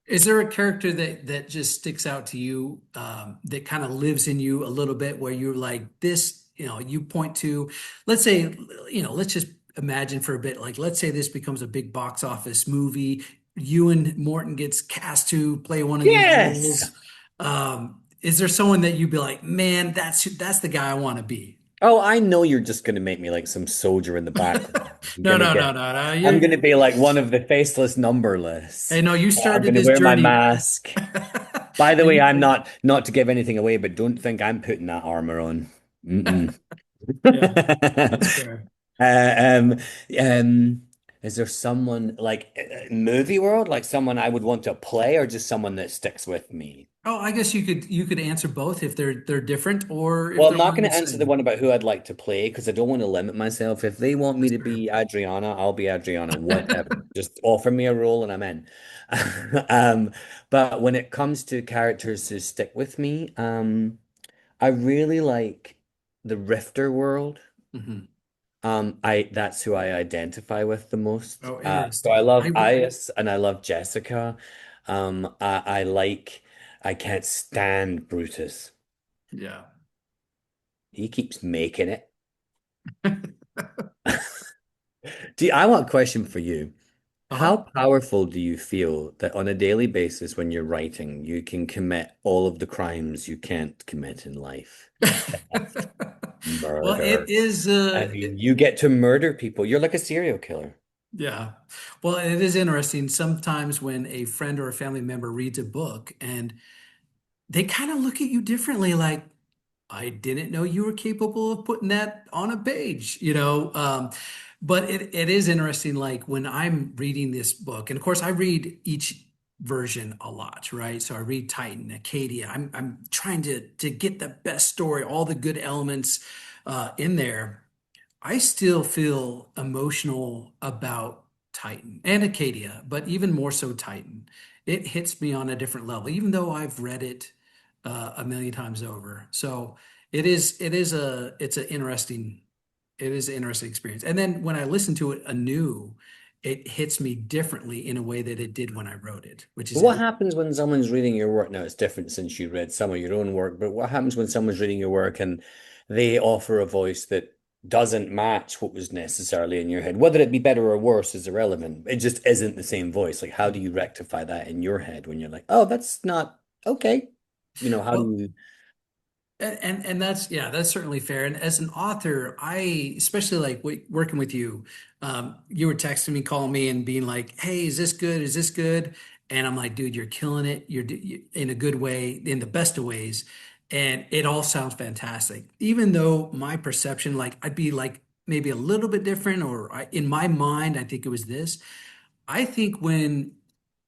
Is there a character that just sticks out to you, that kind of lives in you a little bit, where you're like this, you point to, let's say, let's just imagine for a bit, like let's say this becomes a big box office movie. Euanmorton gets cast to play one of these Yes. roles. Is there someone that you'd be like, man, that's the guy I want to be? Oh, I know you're just gonna make me like some soldier in the background. No, no, no, no, no. I'm gonna be like one of the faceless numberless. Hey, no, you I'm started gonna this wear my journey. mask. By the way, You- I'm not to give anything away, but don't think I'm putting that armor on. Mm-mm. Yeah, that's fair. Uh, um, is there someone like movie world, like someone I would want to play, or just someone that sticks with me? Oh, I guess you could answer both if they're different or if Well, I'm they're not one and going the to answer the same. one about who I'd like to play because I don't want to limit myself. If they want me That's to fair. be Adriana, I'll be Adriana, whatever. Just offer me a role and I'm in. Um, but when it comes to characters who stick with me, I really like the Rifter world. Mhm. I that's who I identify with the most. Oh, So I interesting. love Ias and I love Jessica. I like I can't stand Brutus. Yeah. He keeps making it. I want a question for you. How Uh-huh. powerful do you feel that on a daily basis when you're writing, you can commit all of the crimes you can't commit in life? Well, it Murder. is I mean, you get to murder people. You're like a serial killer. yeah. Well, it is interesting sometimes when a friend or a family member reads a book and they kind of look at you differently, like, I didn't know you were capable of putting that on a page, you know. But it is interesting, like when I'm reading this book, and of course I read each version a lot, right? So I read Titan, Acadia. I'm trying to get the best story, all the good elements in there. I still feel emotional about Titan and Acadia, but even more so Titan. It hits me on a different level, even though I've read it a million times over. So it is an interesting experience. And then when I listen to it anew, it hits me differently in a way that it did when I wrote it, which is What happens when someone's reading your work? Now, it's different since you read some of your own work, but what happens when someone's reading your work and they offer a voice that doesn't match what was necessarily in your head? Whether it be better or worse is irrelevant. It just isn't the same voice. Like, how do you rectify that in your head when you're like, oh, that's not okay? How do well, you? and that's yeah, that's certainly fair. And as an author, I especially like working with you. You were texting me, calling me, and being like, "Hey, is this good? Is this good?" And I'm like, "Dude, you're killing it. In a good way, in the best of ways." And it all sounds fantastic. Even though my perception, like, I'd be like maybe a little bit different, or in my mind, I think it was this. I think when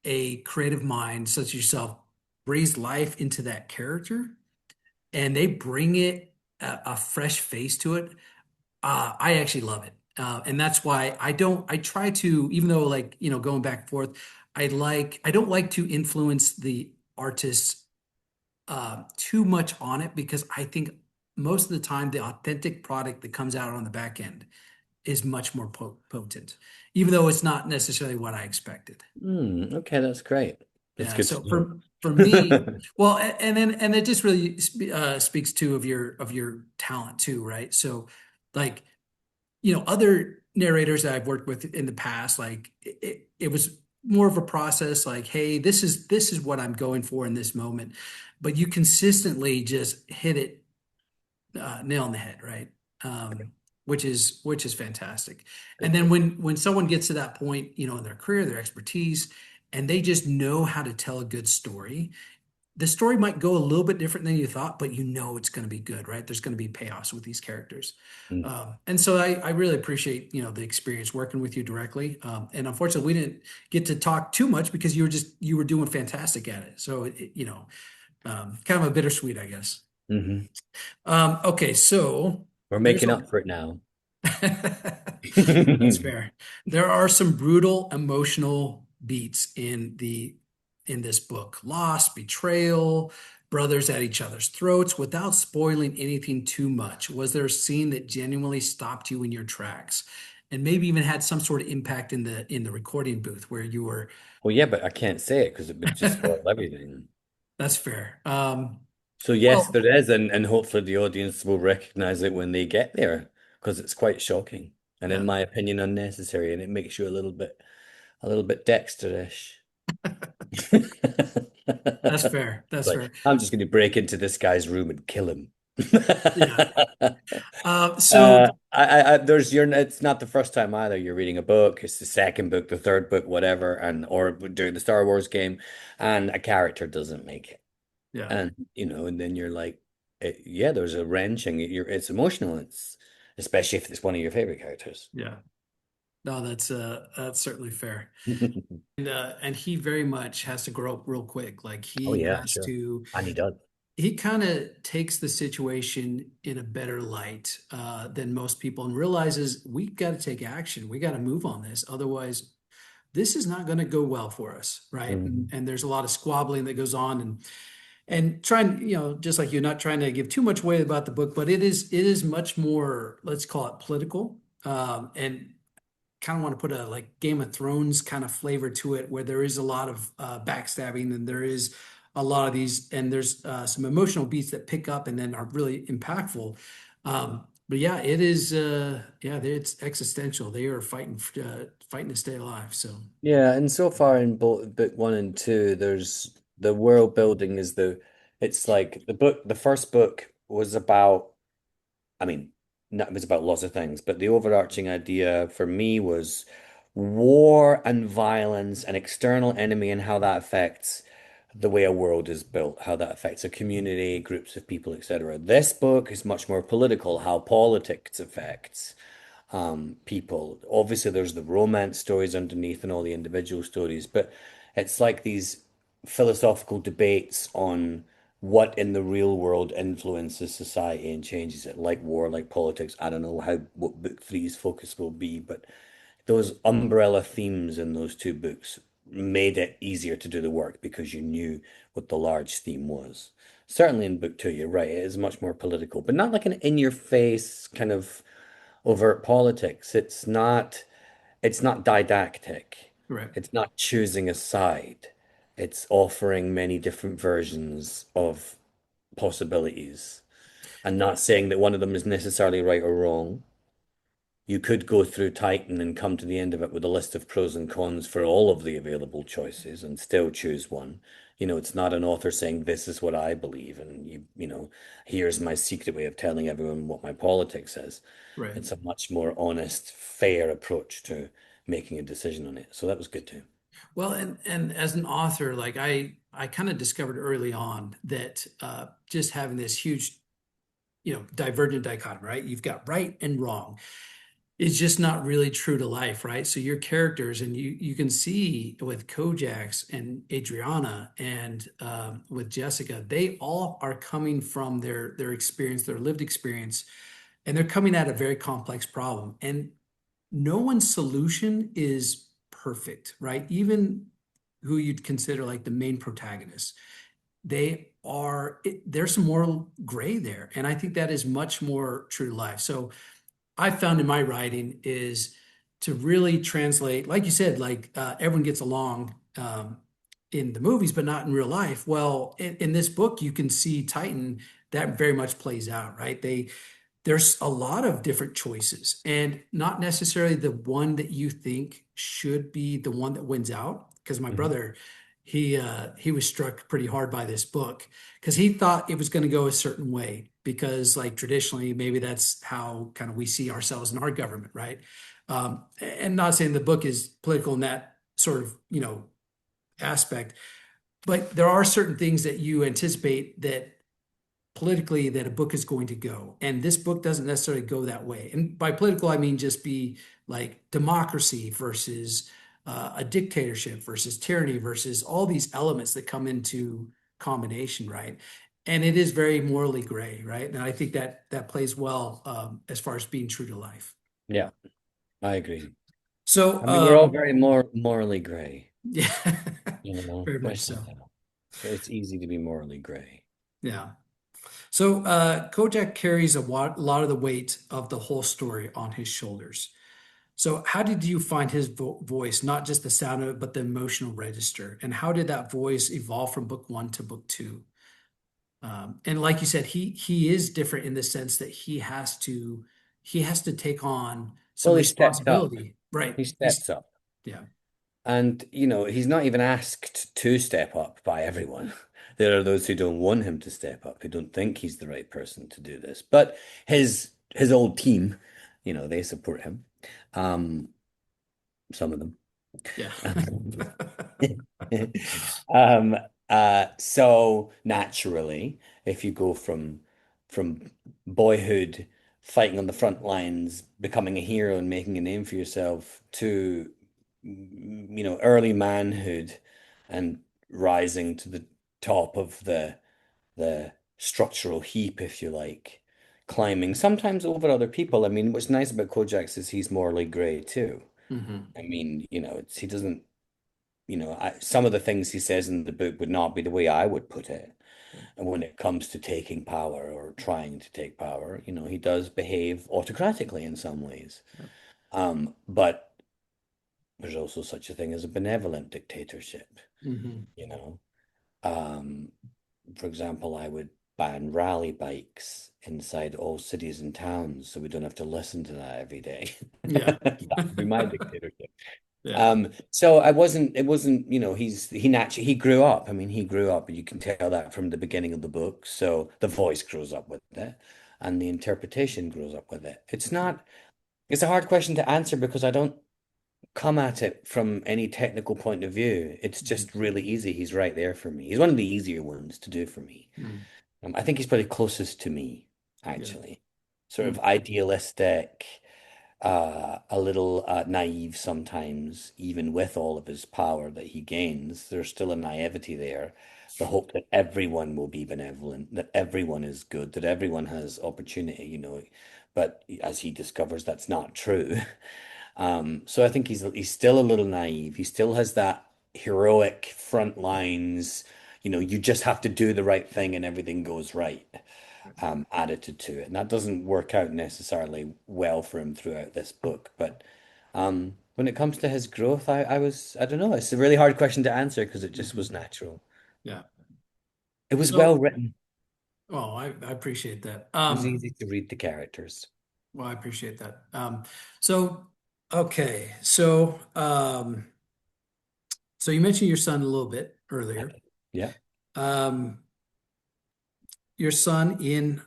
a creative mind such as yourself breathes life into that character and they bring it a fresh face to it, I actually love it. And that's why I try to, even though like, going back and forth, I don't like to influence the artists too much on it because I think most of the time the authentic product that comes out on the back end is much more potent, even though it's not necessarily what I expected. Okay, that's great. That's Yeah. good So to for me, know. well, and it just really speaks to of your talent too, right? So, like, other narrators that I've worked with in the past, like it was more of a process. Like, hey, this is what I'm going for in this moment, but you consistently just hit it nail on the head, right? Which is fantastic. And then when someone gets to that point, in their career, their expertise, and they just know how to tell a good story, the story might go a little bit different than you thought, but it's going to be good, right? There's going to be payoffs with these characters. Mm. And so I really appreciate, the experience working with you directly. And unfortunately, we didn't get to talk too much because you were doing fantastic at it. So, kind of a bittersweet, I guess. Hmm. Okay, so We're there's making a up for it now. that's fair. There are some brutal emotional beats in this book. Loss, betrayal, brothers at each other's throats without spoiling anything too much. Was there a scene that genuinely stopped you in your tracks and maybe even had some sort of impact in the recording booth where you were Well, yeah, but I can't say it because it would just spoil everything. That's fair. So yes, Well, there is, and hopefully the audience will recognize it when they get there because it's quite shocking and, in yeah, my opinion, unnecessary, and it makes you a little bit Dexterish. that's fair. That's Like, fair. I'm just going to break into this guy's room and kill him. Yeah. So There's it's not the first time either. You're reading a book, it's the second book, the third book, whatever, and or doing the Star Wars game, and a character doesn't make it. yeah, And and then you're like, yeah, there's a wrenching. It's emotional. It's especially if it's one of your favorite characters. yeah. No, that's certainly fair. And he very much has to grow up real quick. Like Oh he yeah, has sure. to, And he does. he kind of takes the situation in a better light than most people and realizes we got to take action. We got to move on this. Otherwise, this is not going to go well for us, right? Mhm. And there's a lot of squabbling that goes on and trying, just like you're not trying to give too much away about the book, but it is much more, let's call it political. And kind of want to put a like Game of Thrones kind of flavor to it, where there is a lot of backstabbing and there is a lot of these, and there's some emotional beats that pick up and then are really impactful. But yeah, it is. It's existential. They are fighting to stay alive. So Yeah, and so far in both book one and two, there's the world building is it's like the first book was about, I mean, no, it was about lots of things, but the overarching idea for me was war and violence, an external enemy, and how that affects the way a world is built, how that affects a community, groups of people, etc. This book is much more political, how politics affects people. Obviously, there's the romance stories underneath and all the individual stories, but it's like these philosophical debates on what in the real world influences society and changes it, like war, like politics. I don't know how what book three's focus will be, but those umbrella themes in those two books made it easier to do the work because you knew what the large theme was. Certainly in book two, you're right, it is much more political, but not like an in-your-face kind of overt politics. It's not didactic. right. It's not choosing a side. It's offering many different versions of possibilities and not saying that one of them is necessarily right or wrong. You could go through Titan and come to the end of it with a list of pros and cons for all of the available choices and still choose one. It's not an author saying this is what I believe and here's my secret way of telling everyone what my politics is. Right. It's a much more honest, fair approach to making a decision on it. So that was good too. Well, and as an author, like I kind of discovered early on that just having this huge, divergent dichotomy, right? You've got right and wrong. Is just not really true to life, right? So your characters, and you can see with Kjax and Adriana and with Jessica, they all are coming from their experience, their lived experience, and they're coming at a very complex problem. And no one's solution is perfect, right? Even who you'd consider like the main protagonist, there's some moral gray there, and I think that is much more true to life. So I found in my writing is to really translate, like you said, like everyone gets along in the movies, but not in real life. Well, in this book, you can see Titan that very much plays out, right? There's a lot of different choices, and not necessarily the one that you think should be the one that wins out. Because my Mhm. brother, he was struck pretty hard by this book because he thought it was going to go a certain way because like traditionally maybe that's how kind of we see ourselves in our government, right? And not saying the book is political in that sort of aspect, but there are certain things that you anticipate that politically that a book is going to go. And this book doesn't necessarily go that way. And by political, I mean just be like democracy versus a dictatorship versus tyranny versus all these elements that come into combination, right? And it is very morally gray, right? And I think that plays well as far as being true to life. Yeah, I agree. So, I mean, we're all very morally gray, yeah, very much especially so. now. It's easy to be morally gray. Yeah. So Kojak carries lot of the weight of the whole story on his shoulders. So how did you find his voice, not just the sound of it, but the emotional register? And how did that voice evolve from book one to book two? And like you said, he is different in the sense that he has to take on some Well, he stepped up. responsibility. Right. He steps up. Yeah. And, he's not even asked to step up by everyone. There are those who don't want him to step up, who don't think he's the right person to do this. But his old team, they support him. Um, some of them. Yeah. Um, so naturally, if you go from boyhood, fighting on the front lines, becoming a hero and making a name for yourself, to early manhood and rising to the top of the structural heap, if you like, climbing sometimes over other people. I mean, what's nice about Kojak is he's morally grey too. Hmm. I mean, he doesn't, some of the things he says in the book would not be the way I would put it. And when it comes to taking power or trying to take power, he does behave autocratically in some ways. But there's also such a thing as a benevolent dictatorship, Hmm. you know. Um, for example, I would ban rally bikes inside all cities and towns so we don't have to listen to that every day. Yeah. That would be my dictatorship. Yeah. So it wasn't, he grew up. I mean, he grew up, and you can tell that from the beginning of the book. So the voice grows up with it, and the interpretation grows up with it. It's a hard question to answer because I don't come at it from any technical point of view. It's Mhm. just really easy. He's right there for me. He's one of the easier ones to do for me. Mhm. I think he's probably closest to me, Yeah. actually. Sort of Mhm. idealistic, a little naive sometimes, even with all of his power that he gains. There's still a naivety there. The hope that everyone will be benevolent, that everyone is good, that everyone has opportunity, But as he discovers, that's not true. So I think he's still a little naive. He still has that heroic front lines, you just have to do the right thing and everything goes right, attitude to it. And that doesn't work out necessarily well for him throughout this book. But when it comes to his growth, I don't know. It's a really hard question to answer because it just was Mhm. natural. Yeah. It was So, well written. oh, I appreciate that. It was easy to read the characters. Well, I appreciate that. So, okay. So you mentioned your son a little bit earlier. Yeah. Um, your son in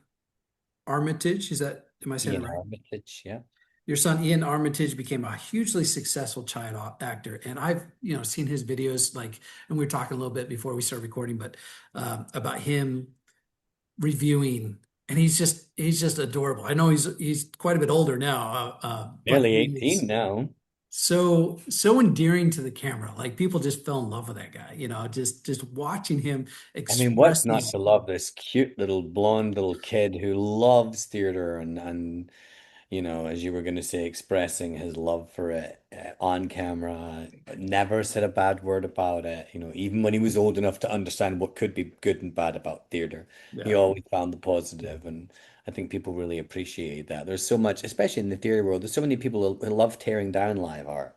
Armitage, am I saying that Ian right? Armitage. Yeah. Your son Ian Armitage became a hugely successful child actor, and I've seen his videos and we were talking a little bit before we started recording, but about him reviewing, and he's just adorable. I know he's quite a bit older now, but Nearly he 18 is now. so endearing to the camera. Like people just fell in love with that guy. Just watching him I mean, what's express not these. to love this cute little blonde little kid who loves theater and as you were going to say, expressing his love for it on camera, never said a bad word about it. Even when he was old enough to understand what could be good and bad about theater, he Yeah. always found the positive, and I think people really appreciate that. There's so much, especially in the theater world, there's so many people who love tearing down live art.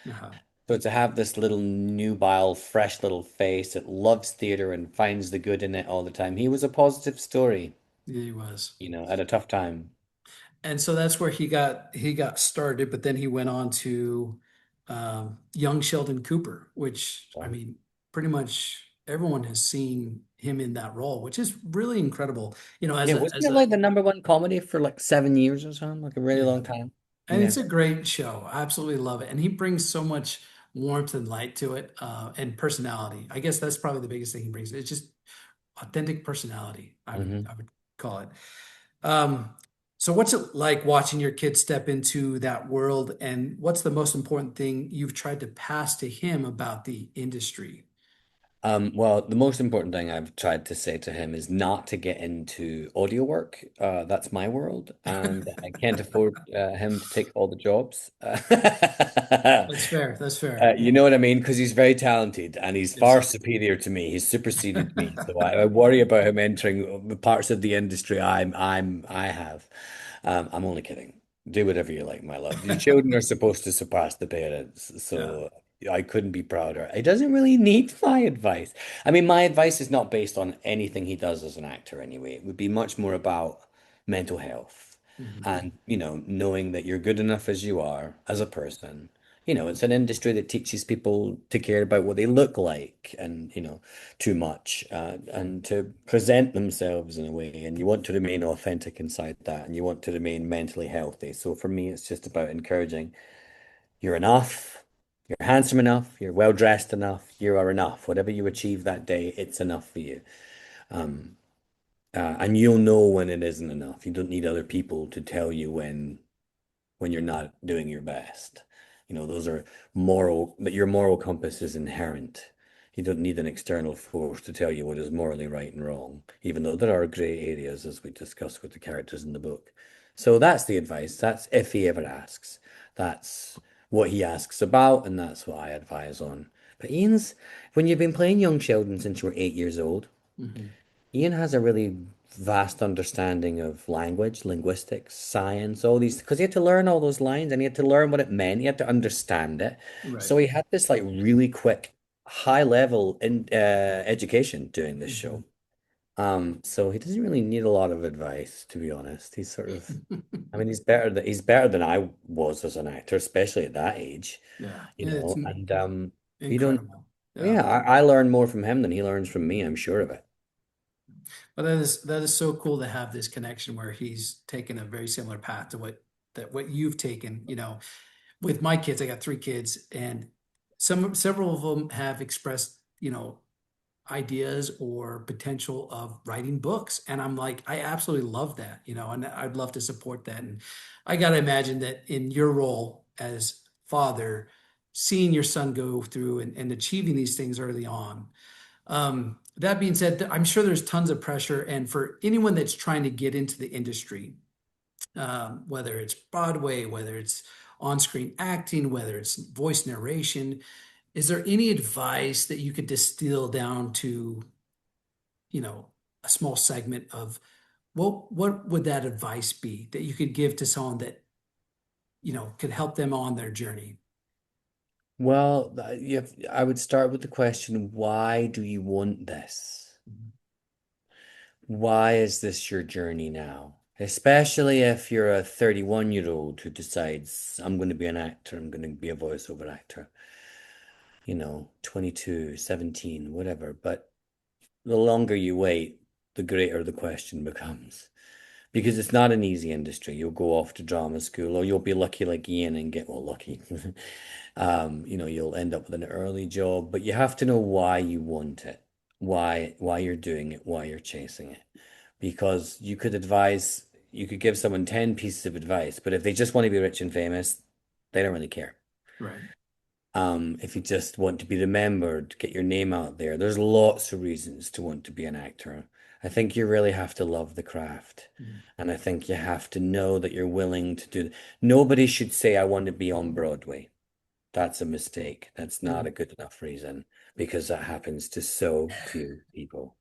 Uh-huh. So to have this little nubile, fresh little face that loves theater and finds the good in it all the time, he was a positive story, Yeah, he was. at a tough time. And so that's where he got started, but then he went on to young Sheldon Cooper, which I Right. mean, pretty much everyone has seen him in that role, which is really incredible. As Yeah, a wasn't as it a like the number one comedy for like 7 years or something? Like a really yeah, long time. and Yeah. it's a great show. I absolutely love it, and he brings so much warmth and light to it, and personality. I guess that's probably the biggest thing he brings. It's just authentic personality. I would Hmm. I would call it. Um, so what's it like watching your kid step into that world, and what's the most important thing you've tried to pass to him about the industry? Well, the most important thing I've tried to say to him is not to get into audio work. That's my world, and I can't afford him to take all the jobs. That's fair. That's fair. You know what I mean? Because he's very talented and he's Yes. far superior to me. He's superseded me, so I worry about him entering the parts of the industry I have. I'm only kidding. Do whatever you like, my love. The children are supposed to surpass the parents, Yeah. so I couldn't be prouder. He doesn't really need my advice. I mean, my advice is not based on anything he does as an actor anyway. It would be much more about mental health Mhm. and, knowing that you're good enough as you are as a person. It's an industry that teaches people to care about what they look like and, too much, and to present themselves in a way. And you want to remain authentic inside that, and you want to remain mentally healthy. So for me, it's just about encouraging you're enough, you're handsome enough, you're well dressed enough, you are enough. Whatever you achieve that day, it's enough for you. Um, and you'll know when it isn't enough. You don't need other people to tell you when you're not doing your best. Those are that your moral compass is inherent. You don't need an external force to tell you what is morally right and wrong, even though there are gray areas, as we discuss with the characters in the book. So that's the advice. That's if he ever asks. That's what he asks about, and that's what I advise on. But when you've been playing young children since you were 8 years old, Mhm. Ian has a really vast understanding of language, linguistics, science, all these, because he had to learn all those lines and he had to learn what it meant. He had to understand it. Right. So he had this like really quick, high level in education doing this show. Mhm. So he doesn't really need a lot of advice, to be honest. He's sort of, I mean, he's better than I was as an actor, especially at that age, Yeah, you it's know. And we don't, incredible. Yeah. yeah, I learn more from him than he learns from me, I'm sure of it. But that is so cool to have this connection where he's taken a very similar path to what you've taken. With my kids, I got three kids, and several of them have expressed, ideas or potential of writing books. And I'm like, I absolutely love that, and I'd love to support that. And I got to imagine that in your role as father, seeing your son go through and achieving these things early on. That being said, I'm sure there's tons of pressure. And for anyone that's trying to get into the industry, whether it's Broadway, whether it's on-screen acting, whether it's voice narration, is there any advice that you could distill down to, a small segment of what would that advice be that you could give to someone that, could help them on their journey? Well, I would start with the question, why do you want this? Why is this your journey now? Especially if you're a 31-year-old who decides, I'm going to be an actor, I'm going to be a voiceover actor, 22, 17, whatever. But the longer you wait, the greater the question becomes. Because it's not an easy industry. You'll go off to drama school, or you'll be lucky like Iain and get, well, lucky. You'll end up with an early job, but you have to know why you want it, why you're doing it, why you're chasing it. Because you could give someone 10 pieces of advice, but if they just want to be rich and famous, they don't really care. Right. If you just want to be remembered, get your name out there, there's lots of reasons to want to be an actor. I think you really have to love the craft. Mhm. And I think you have to know that you're willing to do. Nobody should say, I want to be on Broadway. That's a mistake. That's not a Mhm. good enough reason because that happens to so few people.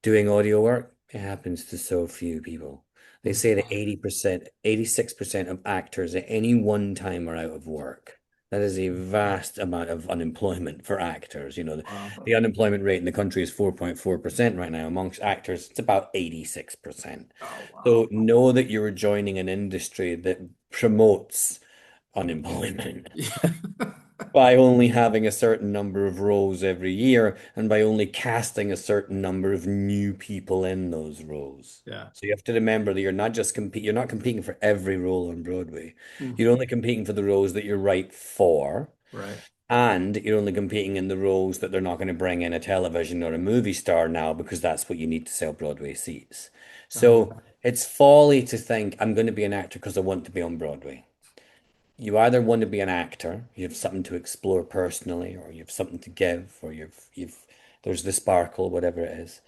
Doing audio work, it happens to so few people. They say that 80%, 86% of actors at any one time are out of work. That is a vast amount of unemployment for actors. The Wow. unemployment rate in the country is 4.4% right now. Amongst actors, it's about 86%. Oh, wow. So know that you're joining an industry that promotes unemployment Yeah. by only having a certain number of roles every year and by only casting a certain number of new people in those roles. Yeah. So you have to remember that you're not competing for every role on Broadway. Mm. You're only competing for the roles that you're right for, Right. and you're only competing in the roles that they're not going to bring in a television or a movie star now because that's what you need to sell Broadway seats. So it's folly to think I'm going to be an actor because I want to be on Broadway. You either want to be an actor, you have something to explore personally, or you have something to give, or there's the sparkle, whatever it is.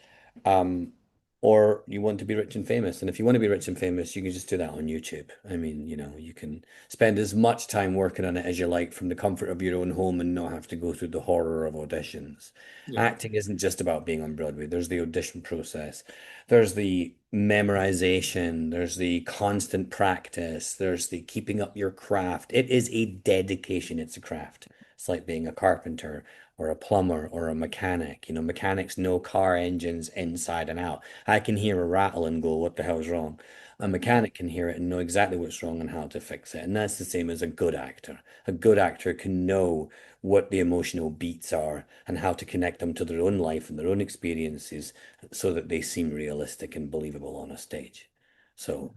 Um, or you want to be rich and famous. And if you want to be rich and famous, you can just do that on YouTube. I mean, you can spend as much time working on it as you like from the comfort of your own home and not have to go through the horror of auditions. Yeah. Acting isn't just about being on Broadway. There's the audition process. There's the memorization, there's the constant practice, there's the keeping up your craft. It is a dedication, it's a craft. It's like being a carpenter or a plumber or a mechanic. Mechanics know car engines inside and out. I can hear a rattle and go, what the hell's wrong? A Right. mechanic can hear it and know exactly what's wrong and how to fix it. And that's the same as a good actor. A good actor can know what the emotional beats are and how to connect them to their own life and their own experiences so that they seem realistic and believable on a stage. So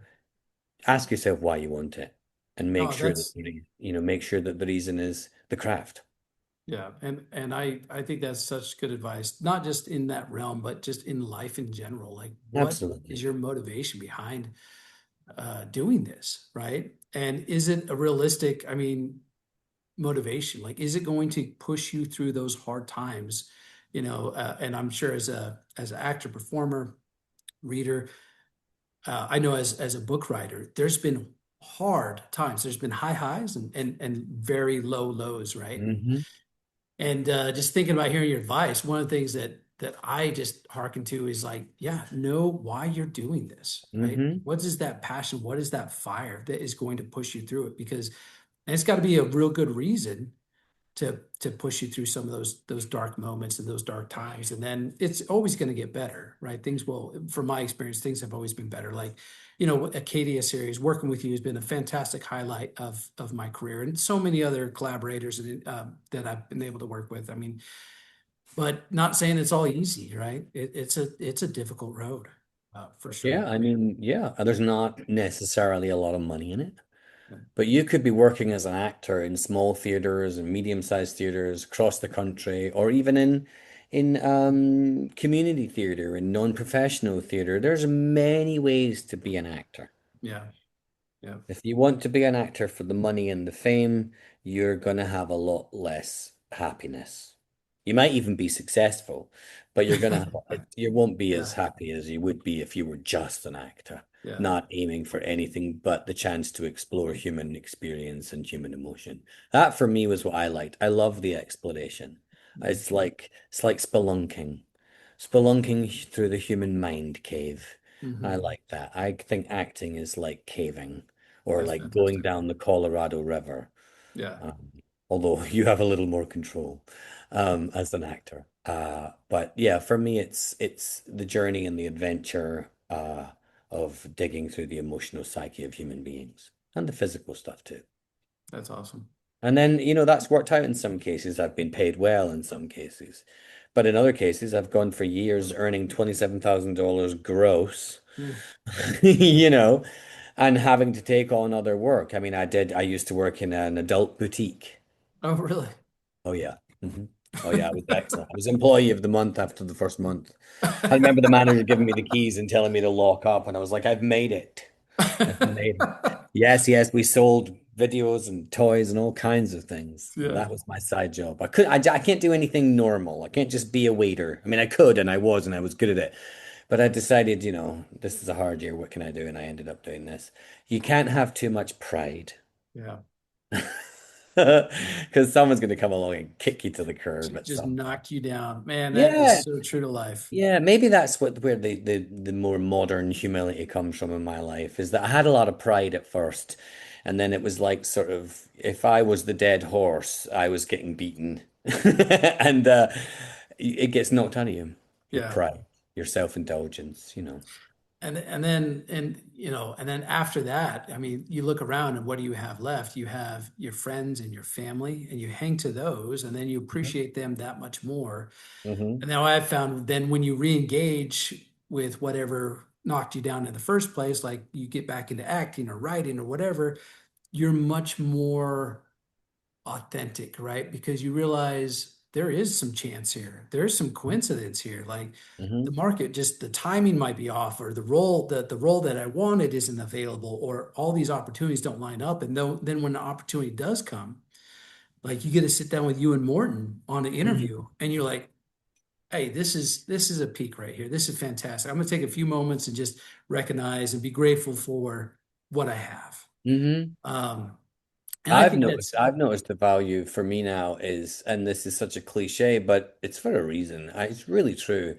ask yourself why you want it and make No, sure that that's make sure that the reason is the craft. yeah, and I think that's such good advice, not just in that realm, but just in life in general. Like, what is Absolutely. your motivation behind doing this, right? And is it a realistic, I mean, motivation? Like, is it going to push you through those hard times? And I'm sure as an actor, performer, reader, I know as a book writer, there's been hard times. There's been high highs and very low lows, right? Hmm. And just thinking about hearing your advice, one of the things that I just hearken to is like, yeah, know why you're doing this, right? Hmm. What is that passion? What is that fire that is going to push you through it? Because and it's got to be a real good reason to push you through some of those dark moments and those dark times. And then it's always going to get better, right? Things will, from my experience, things have always been better. Like, Acadia series, working with you has been a fantastic highlight of my career, and so many other collaborators that I've been able to work with. I mean, but not saying it's all easy, right? It's a difficult road, for sure. Yeah, I mean, yeah, there's not necessarily a lot of money in it. Yeah. But you could be working as an actor in small theaters and medium-sized theaters across the country, or even in community theater and non-professional theater. There's many ways to be an actor. Yeah. Yeah. If you want to be an actor for the money and the fame, you're going to have a lot less happiness. You might even be successful, but you won't be as Yeah. happy as you would be if you were just an actor, Yeah. not aiming for anything but the chance to explore human experience and human emotion. That for me was what I liked. I love the exploration. It's like spelunking through the human mind cave. I Hmm. like that. I think acting is like caving or That's like going fantastic. down the Colorado River. Yeah. Um, although you have a little more control as an actor. But yeah, for me, it's the journey and the adventure of digging through the emotional psyche of human beings and the physical stuff too. That's awesome. And then, that's worked out in some cases. I've been paid well in some cases. But in other cases, I've gone for years earning $27,000 gross, Mm. you know, and having to take on other work. I mean, I used to work in an adult boutique. Oh, really? Oh yeah. Oh yeah, it was excellent. I was employee of the month after the first month. I remember the manager giving me the keys and telling me to lock up, and I was like, I've made it. I've made it. Yes, yes, we sold videos and toys and all kinds of things. Yeah. That was my side job. I can't do anything normal. I can't just be a waiter. I mean, I could, and I was good at it. But I decided, this is a hard year. What can I do? And I ended up doing this. You can't have too much pride. Yeah. Because someone's going to come along and kick you to the curb at Just some. knock you down. Man, that is Yeah, so true to life. yeah. Maybe that's where the more modern humility comes from in my life is that I had a lot of pride at first, and then it was like sort of if I was the dead horse, I was getting beaten, and it gets knocked out of you. Your Yeah. pride, your self-indulgence. And then after that, I mean, you look around and what do you have left? You have your friends and your family, and you hang to those, and then you appreciate them that much more. Hmm. And now I've found then when you re-engage with whatever knocked you down in the first place, like you get back into acting or writing or whatever, you're much more authentic, right? Because you realize there is some chance here. There's some coincidence here. Like the Hmm. market, just the timing might be off, or the role that I wanted isn't available, or all these opportunities don't line up. And then when the opportunity does come, like you get to sit down with Euanmorton on an interview, and you're like, hey, this is a peak right here. This is fantastic. I'm gonna take a few moments and just recognize and be grateful for what I have. Hmm. Um, and I I've think noticed that's I've noticed the value for me now is, and this is such a cliche, but it's for a reason. It's really true.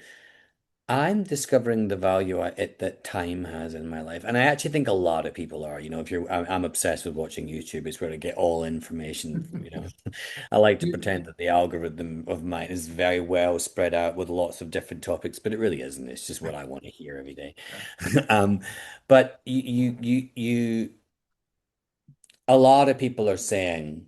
I'm discovering the value that time has in my life, and I actually think a lot of people are. If I'm obsessed with watching YouTube. It's where I get all information. I like to you, pretend that the algorithm of mine is very well spread out with lots of different topics, but it really isn't. It's just what I want to hear every day. yeah, Um, but a lot of people are saying.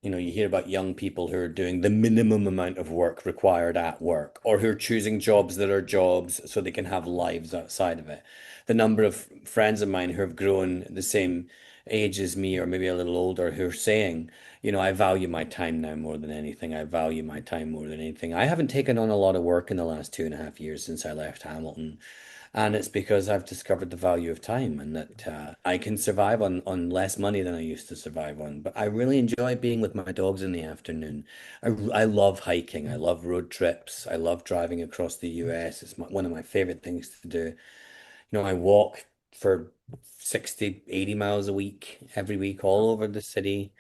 You hear about young people who are doing the minimum amount of work required at work, or who are choosing jobs that are jobs so they can have lives outside of it. The number of friends of mine who have grown the same age as me, or maybe a little older, who are saying, I value my time now more than anything. I value my time more than anything. I haven't taken on a lot of work in the last 2.5 years since I left Hamilton. And it's because I've discovered the value of time and that I can survive on less money than I used to survive on. But I really enjoy being with my dogs in the afternoon. I love hiking. I love road trips. I love driving across the US. It's one of my favorite things to do. I walk for 60, 80 miles a week, every week, all over the city.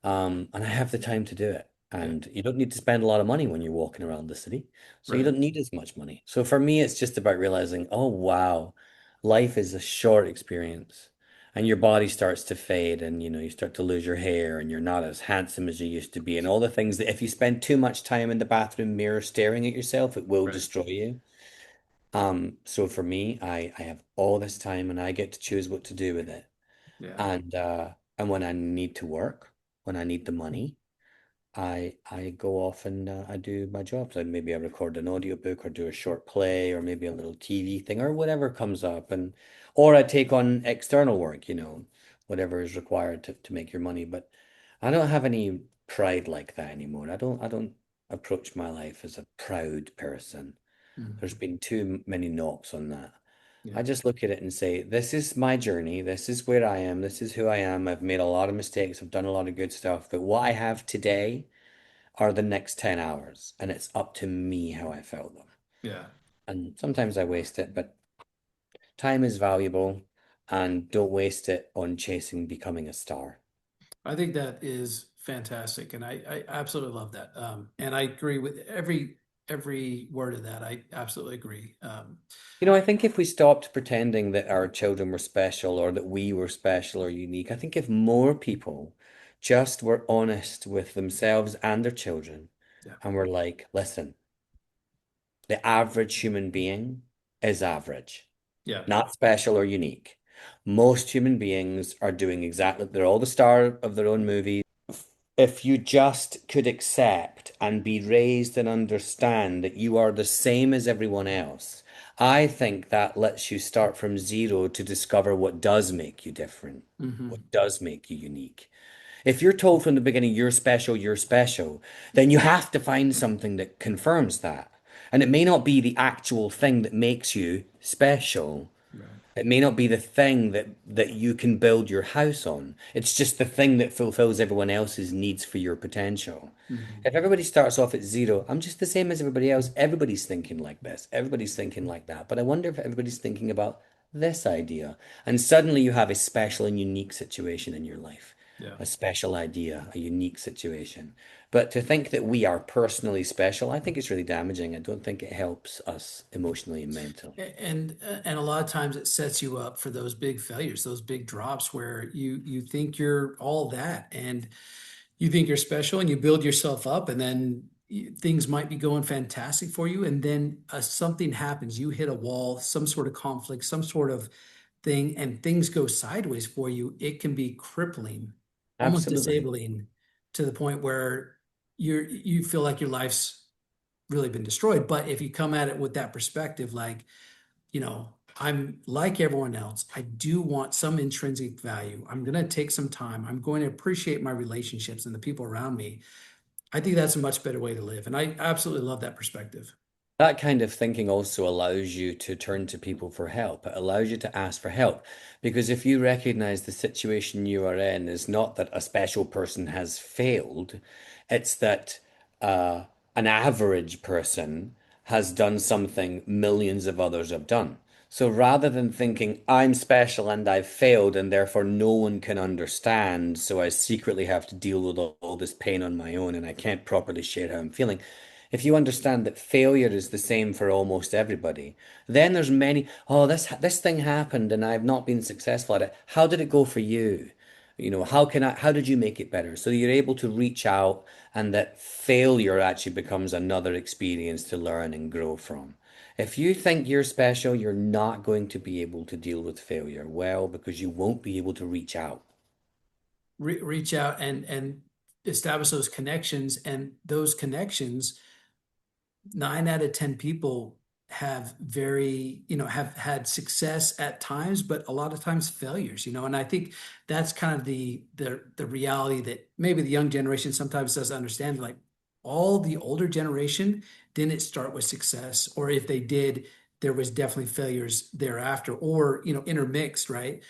And I have the time to do it. yeah, And you don't need to spend a lot of money when you're walking around the city. So you right. don't need as much money. So for me, it's just about realizing, oh, wow, life is a short experience. and your body starts to fade, and you start to lose your hair, and you're not as handsome as you used to be, and all the things that if you spend too much time in the bathroom mirror staring at yourself, it will Right. destroy you. So for me, I have all this time and I get to choose what to do with it. Yeah. And when I need to work, when I need the money, I go off and I do my jobs. Maybe I record an audiobook or do a short play or maybe a little TV thing or whatever comes up, and or I take on external work, whatever is required to make your money. But I don't have any pride like that anymore. I don't approach my life as a proud person. There's Mhm. been too many knocks on that. I Yeah. just look at it and say, this is my journey. This is where I am. This is who I am. I've made a lot of mistakes. I've done a lot of good stuff. But what I have today are the next 10 hours. And it's up to me how I felt them. Yeah. And sometimes I waste it, but time is valuable. And don't waste it on chasing becoming a star. I think that is fantastic, and I absolutely love that. And I agree with every word of that. I absolutely agree. I think if we stopped pretending that our children were special or that we were special or unique, I think if more people just were honest with themselves and their children Yeah. and were like, listen, the average human being is average, Yeah. not special or unique. Most human beings are doing exactly, they're all the star of their own movie. If you just could accept and be raised and understand that you are the same as everyone else, I think that lets you start from zero to discover what does make you different, what Hmm. does make you unique. If you're told from the beginning you're special, then you have to find something that confirms that. And it may not be the actual thing that makes you special. Right. It may not be the thing that you can build your house on. It's just the thing that fulfills everyone else's needs for your potential. Hmm. If everybody starts off at zero, I'm just the same as everybody else. Everybody's thinking like this. Everybody's thinking like that. But I wonder if everybody's thinking about this idea. And suddenly you have a special and unique situation in your life, Yeah. a special idea, a unique situation. But to think that we are personally special, I think it's really damaging. I don't think it helps us emotionally and mentally. And a lot of times it sets you up for those big failures, those big drops where you think you're all that, and you think you're special, and you build yourself up, and then things might be going fantastic for you, and then something happens. You hit a wall, some sort of conflict, some sort of thing, and things go sideways for you. It can be crippling, almost Absolutely. disabling, to the point where you feel like your life's really been destroyed. But if you come at it with that perspective, like, I'm like everyone else. I do want some intrinsic value. I'm going to take some time. I'm going to appreciate my relationships and the people around me. I think that's a much better way to live. And I absolutely love that perspective. That kind of thinking also allows you to turn to people for help. It allows you to ask for help. Because if you recognize the situation you are in is not that a special person has failed, it's that uh, an average person has done something millions of others have done. So rather than thinking, I'm special and I've failed and therefore no one can understand, so I secretly have to deal with all this pain on my own and I can't properly share how I'm feeling, if you understand that failure is the same for almost everybody, then there's many, oh, this thing happened and I've not been successful at it. How did it go for you? How did you make it better? So you're able to reach out and that failure actually becomes another experience to learn and grow from. If you think you're special, you're not going to be able to deal with failure well because you won't be able to reach out. Reach out and establish those connections, and those connections, 9 out of 10 people have had success at times, but a lot of times failures, and I think that's kind of the reality that maybe the young generation sometimes doesn't understand. Like, all the older generation didn't start with success, or if they did, there was definitely failures thereafter, or intermixed, right?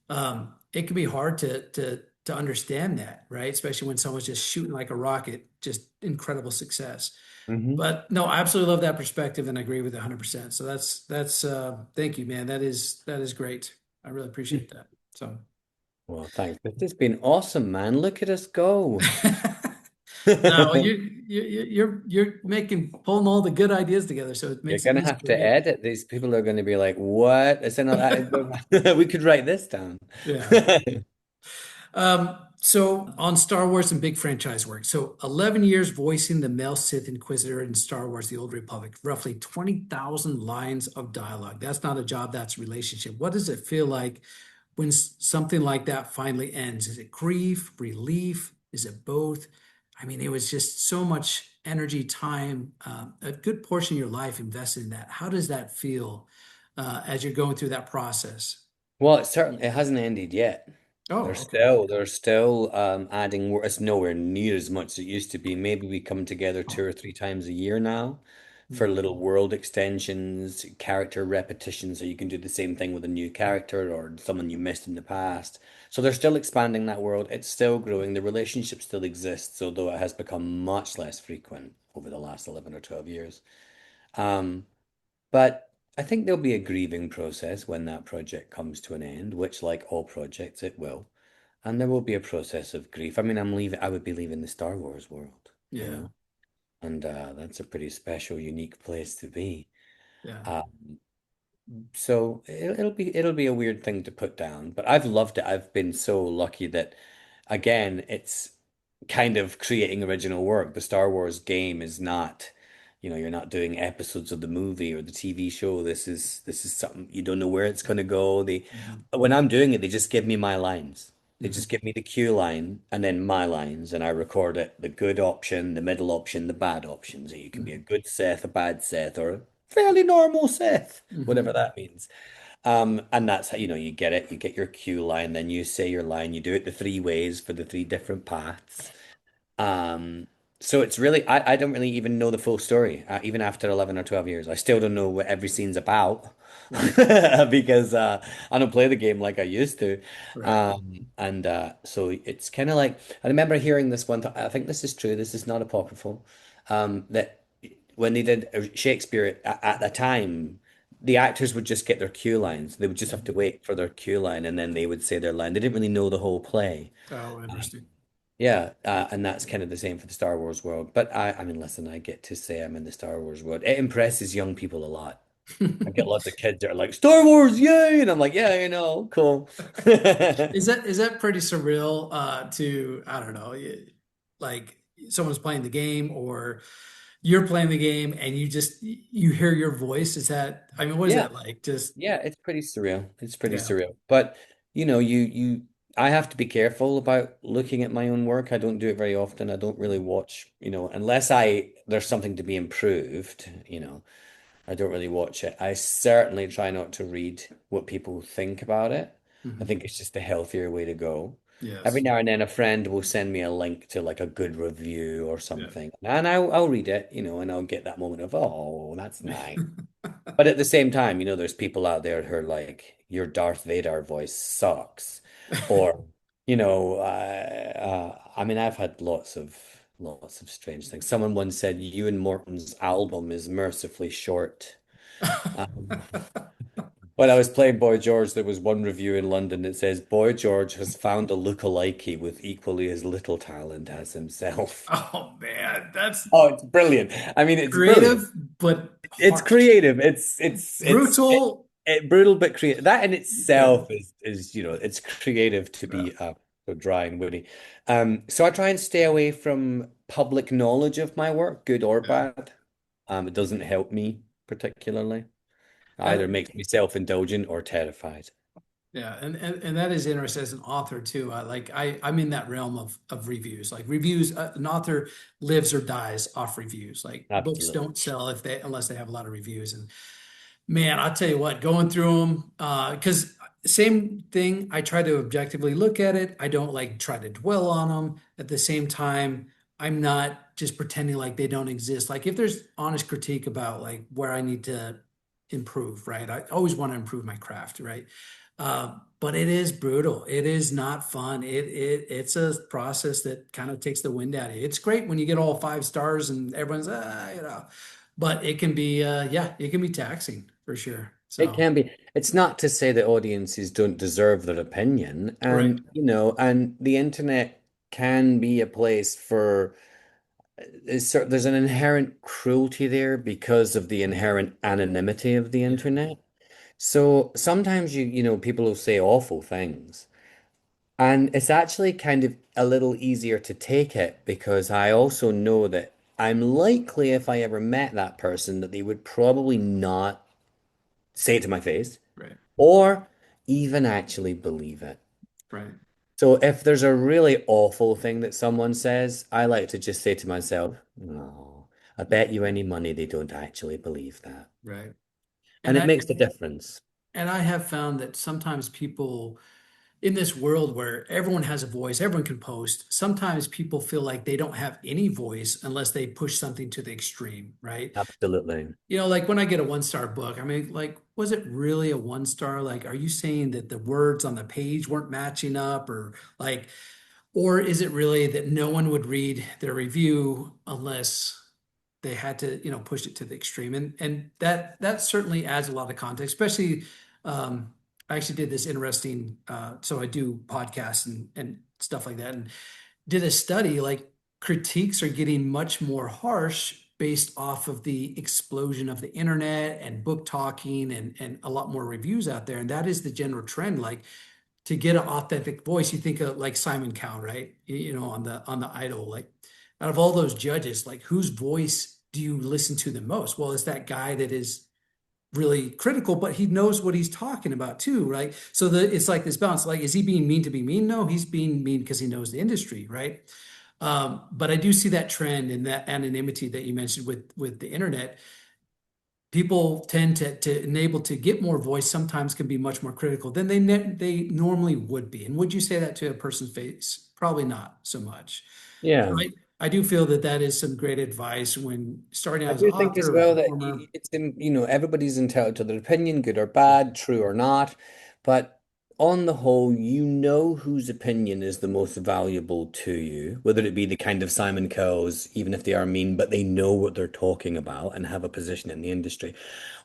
It can be hard to understand that, right? Especially when someone's just shooting like a rocket, just incredible success. Hmm. But no, I absolutely love that perspective and I agree with it 100%. So that's thank you, man. That is great. I really appreciate that. So Well, thanks. This has been awesome, man. Look at us go. No, well, you're making pulling all the good ideas together, so it You're makes it gonna easy have for to me. edit. These people are going to be like, "What? Is it not that? We could write this down." Yeah. So on Star Wars and big franchise work. So 11 years voicing the male Sith Inquisitor in Star Wars: The Old Republic, roughly 20,000 lines of dialogue. That's not a job, that's a relationship. What does it feel like when something like that finally ends? Is it grief, relief? Is it both? I mean, it was just so much energy, time, a good portion of your life invested in that. How does that feel as you're going through that process? Well, it hasn't ended yet. Oh, They're okay. still they're still adding more. It's nowhere near as much as it used to be. Maybe we come together 2 or 3 times a year now for Mhm. little world extensions, character repetitions, so you can do the same thing with a new character or someone you missed in the past. So they're still expanding that world. It's still growing. The relationship still exists, although it has become much less frequent over the last 11 or 12 years. Um, but I think there'll be a grieving process when that project comes to an end, which, like all projects, it will. And there will be a process of grief. I mean, I would be leaving the Star Wars world, you Yeah, know, and that's a pretty special, unique place to be. yeah. Uh, so it'll be a weird thing to put down, but I've loved it. I've been so lucky that again, it's kind of creating original work. The Star Wars game is not, you're not doing episodes of the movie or the TV show. This is something you don't know where it's going to go. Mhm. When I'm doing it, they just give me my lines. They Mhm. just give me the cue line and then my lines, and I record it, the good option, the middle option, the bad option. So you can be a Mhm. good Seth, a bad Seth, or a fairly normal Seth, whatever Mhm. that means. And that's how, you get it, you get your cue line, then you say your line, you do it the 3 ways for the 3 different paths. Um, so it's really, I don't really even know the full story, even after 11 or 12 years. I still don't know what every scene's about Right, because I don't play the game like I used to. right. And so it's kind of like, I remember hearing this one, I think this is true, this is not apocryphal, that when they did Shakespeare at the time, the actors would just get their cue lines. They would just have to Mhm. wait for their cue line and then they would say their line. They didn't really know the whole play. Oh, interesting. Yeah, and that's kind of the same for the Star Wars world. But I mean, listen, I get to say I'm in the Star Wars world. It impresses young people a lot. I get lots of kids that are like, Star Wars, yay! And I'm like, yeah, cool. Is that pretty surreal to, I don't know, like someone's playing the game or you're playing the game and you hear your voice? Is that, I mean, what is Yeah, that like? Just yeah, it's pretty surreal. It's pretty yeah. surreal. But I have to be careful about looking at my own work. I don't do it very often. I don't really watch, unless there's something to be improved, I don't really watch it. I certainly try not to read what people think about it. I Mhm. think it's just a healthier way to go. Every Yes. now and then a friend will send me a link to like a good review or Yeah. something. And I'll read it, and I'll get that moment of, oh, that's nice. But at the same time, there's people out there who are like, your Darth Vader voice sucks. Or, I mean, I've had lots of strange things. Someone once said Euanmorton's album is mercifully short. Um, when I was playing Boy George, there was one review in London that says Boy George has found a lookalike with equally as little talent as himself. Oh man, that's Oh, it's brilliant. I mean, it's brilliant. creative but It's harsh. creative. Brutal. Brutal but creative. That in Yeah. itself is it's creative to Yeah. be so dry and witty. So I try and stay away from public knowledge of my work, good or Yeah. bad. It doesn't help me particularly. Either And makes me self-indulgent or terrified. yeah, and that is interesting as an author too. I'm in that realm of reviews. Like reviews, an author lives or dies off reviews. Like books Absolutely. don't sell if they unless they have a lot of reviews. And man, I'll tell you what, going through them, because same thing, I try to objectively look at it. I don't like try to dwell on them. At the same time, I'm not just pretending like they don't exist. Like if there's honest critique about like where I need to improve, right? I always want to improve my craft, right? But it is brutal. It is not fun. It's a process that kind of takes the wind out of you. It's great when you get all 5 stars and everyone's but it can be yeah, it can be taxing for sure. It So can be. It's not to say that audiences don't deserve their opinion. right. And the internet can be a place for there's an inherent cruelty there because of the inherent anonymity of the Yeah. internet. So sometimes people will say awful things. And it's actually kind of a little easier to take it because I also know that I'm likely, if I ever met that person, that they would probably not say it to my face Right. or even actually believe it. Right. So if there's a really awful thing that someone says, I like to just say to myself, no, I bet you any money they don't actually believe that. Right. And And it I makes a difference. and I have found that sometimes people in this world where everyone has a voice, everyone can post, sometimes people feel like they don't have any voice unless they push something to the extreme, right? Absolutely. Like when I get a one-star book, I mean, like, was it really a one star? Like, are you saying that the words on the page weren't matching up, or is it really that no one would read their review unless they had to, push it to the extreme? And that certainly adds a lot of context, especially I actually did this interesting so I do podcasts and stuff like that, and did a study like critiques are getting much more harsh based off of the explosion of the internet and book talking and a lot more reviews out there. And that is the general trend. Like to get an authentic voice, you think of like Simon Cowell, right? On the Idol, like out of all those judges, like whose voice do you listen to the most? Well, it's that guy that is really critical, but he knows what he's talking about too, right? So it's like this balance. Like, is he being mean to be mean? No, he's being mean because he knows the industry, right? But I do see that trend and that anonymity that you mentioned with the internet. People tend to enable to get more voice sometimes can be much more critical than they normally would be. And would you say that to a person's face? Probably not so much. So Yeah. I do feel that that is some great advice when starting I out as an do think as author or well that performer. everybody's entitled to their opinion, good or bad, true or not. But on the whole, you know whose opinion is the most valuable to you, whether it be the kind of Simon Cowell's, even if they are mean, but they know what they're talking about and have a position in the industry.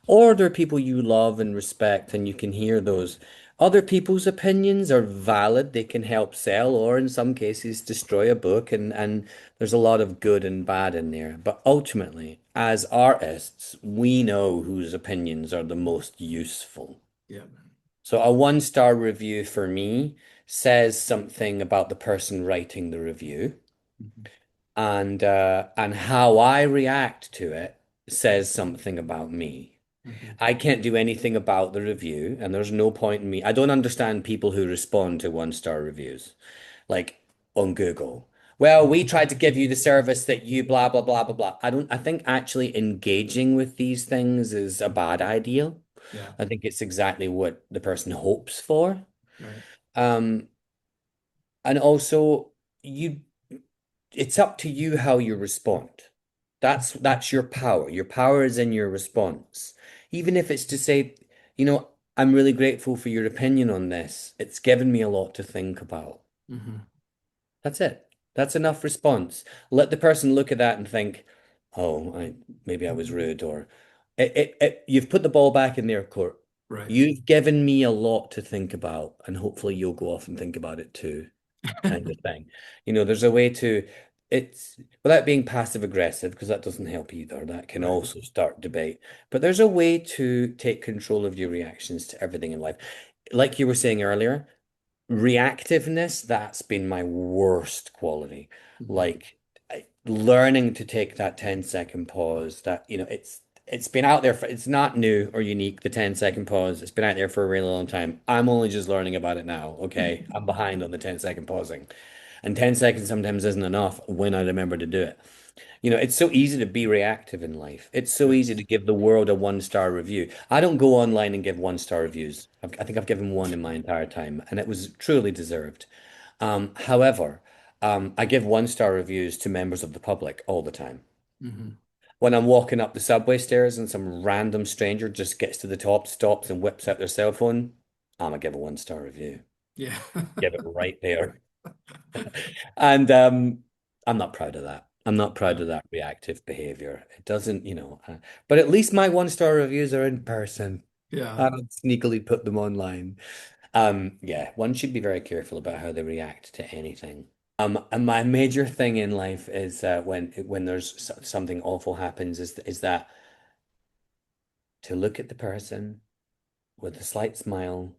Or there are people you love and respect, and you can hear those. Other people's opinions are valid. They can help sell, or in some cases, destroy a book. And there's a lot of good and bad in there. But ultimately, as artists, we know whose opinions are the most useful. Yeah. So a one-star review for me says something about the person writing the review, Mhm. and how I react to it says something about me. Mhm. I can't do anything about the review, and there's no point in me. I don't understand people who respond to one-star reviews, like on Google. Well, we tried to give you the service that you blah blah blah blah blah. I think actually engaging with these things is a bad idea. Yeah. I think it's exactly what the person hopes for. Right. Um, and also you it's up to you how you respond. That's your power. Your power is in your response. Even if it's to say, I'm really grateful for your opinion on this. It's given me a lot to think about. Hmm. That's it. That's enough response. Let the person look at that and think, oh, maybe I was rude, or you've put the ball back in their court. Right. You've given me a lot to think about, and hopefully you'll go off and think about it too, kind of thing. There's a way to it's without being passive aggressive, because that doesn't help either. That can Right. also start debate. But there's a way to take control of your reactions to everything in life. Like you were saying earlier, reactiveness, that's been my worst quality. Mhm. Like learning to take that 10-second pause, that, it's been out there it's not new or unique, the 10-second pause. It's been out there for a really long time. I'm only just learning about it now. Okay. I'm behind on the 10-second pausing. And 10 seconds sometimes isn't enough when I remember to do it. It's so easy to be reactive in life. It's so easy to Yes. give the world a one-star review. I don't go online and give one-star reviews. I think I've given one in my entire time, and it was truly deserved. However, I give one-star reviews to members of the public all the time. Hmm. When I'm walking up the subway stairs and some random stranger just gets to the top, stops, and whips out their cell phone, I'm gonna give a one-star review. Yeah. Give it right there. And I'm not proud of that. I'm not proud Yeah. of that reactive behavior. It doesn't, but at least my one-star reviews are in person. Yeah. I don't sneakily put them online. Yeah, one should be very careful about how they react to anything. And my major thing in life is when there's something awful happens is that to look at the person with a slight smile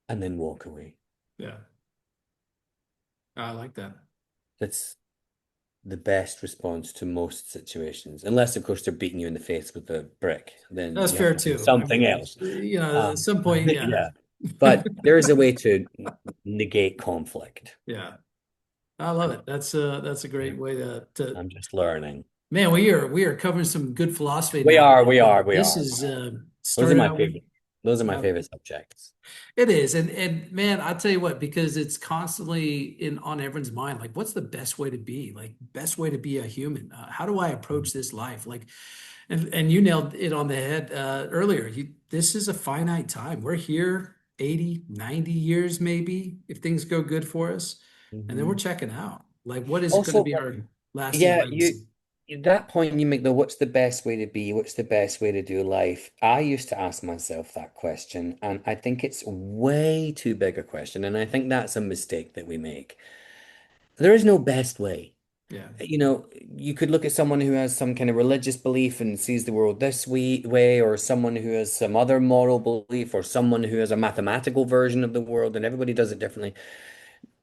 and then walk away. Yeah, I like that. That's the best response to most situations, unless of course they're beating you in the face with a brick. Then That's you have fair to do too. I something mean, else. at Um, some point, yeah, yeah, but there is a way to negate conflict. yeah. I love it. That's a Yeah. great way to I'm just learning. man, we are covering some good philosophy We now. are, we are, we This are, is we are. Those are started my out with favorite. Those are my uh, favorite subjects. it is, and man, I'll tell you what, because it's constantly in on everyone's mind. Like, what's the best way to be? Like, best way to be a human? How do I approach this life? Like, and you nailed it on the head earlier. This is a finite time. We're here 80, 90 years maybe if things go good for us, and then we're Mhm. checking out. Like, what is going to Also, be our lasting yeah, legacy? that point you make though, what's the best way to be? What's the best way to do life? I used to ask myself that question, and I think it's way too big a question, and I think that's a mistake that we make. There is no best way. Yeah, You know, you could look at someone who has some kind of religious belief and sees the world this way, or someone who has some other moral belief, or someone who has a mathematical version of the world, and everybody does it differently.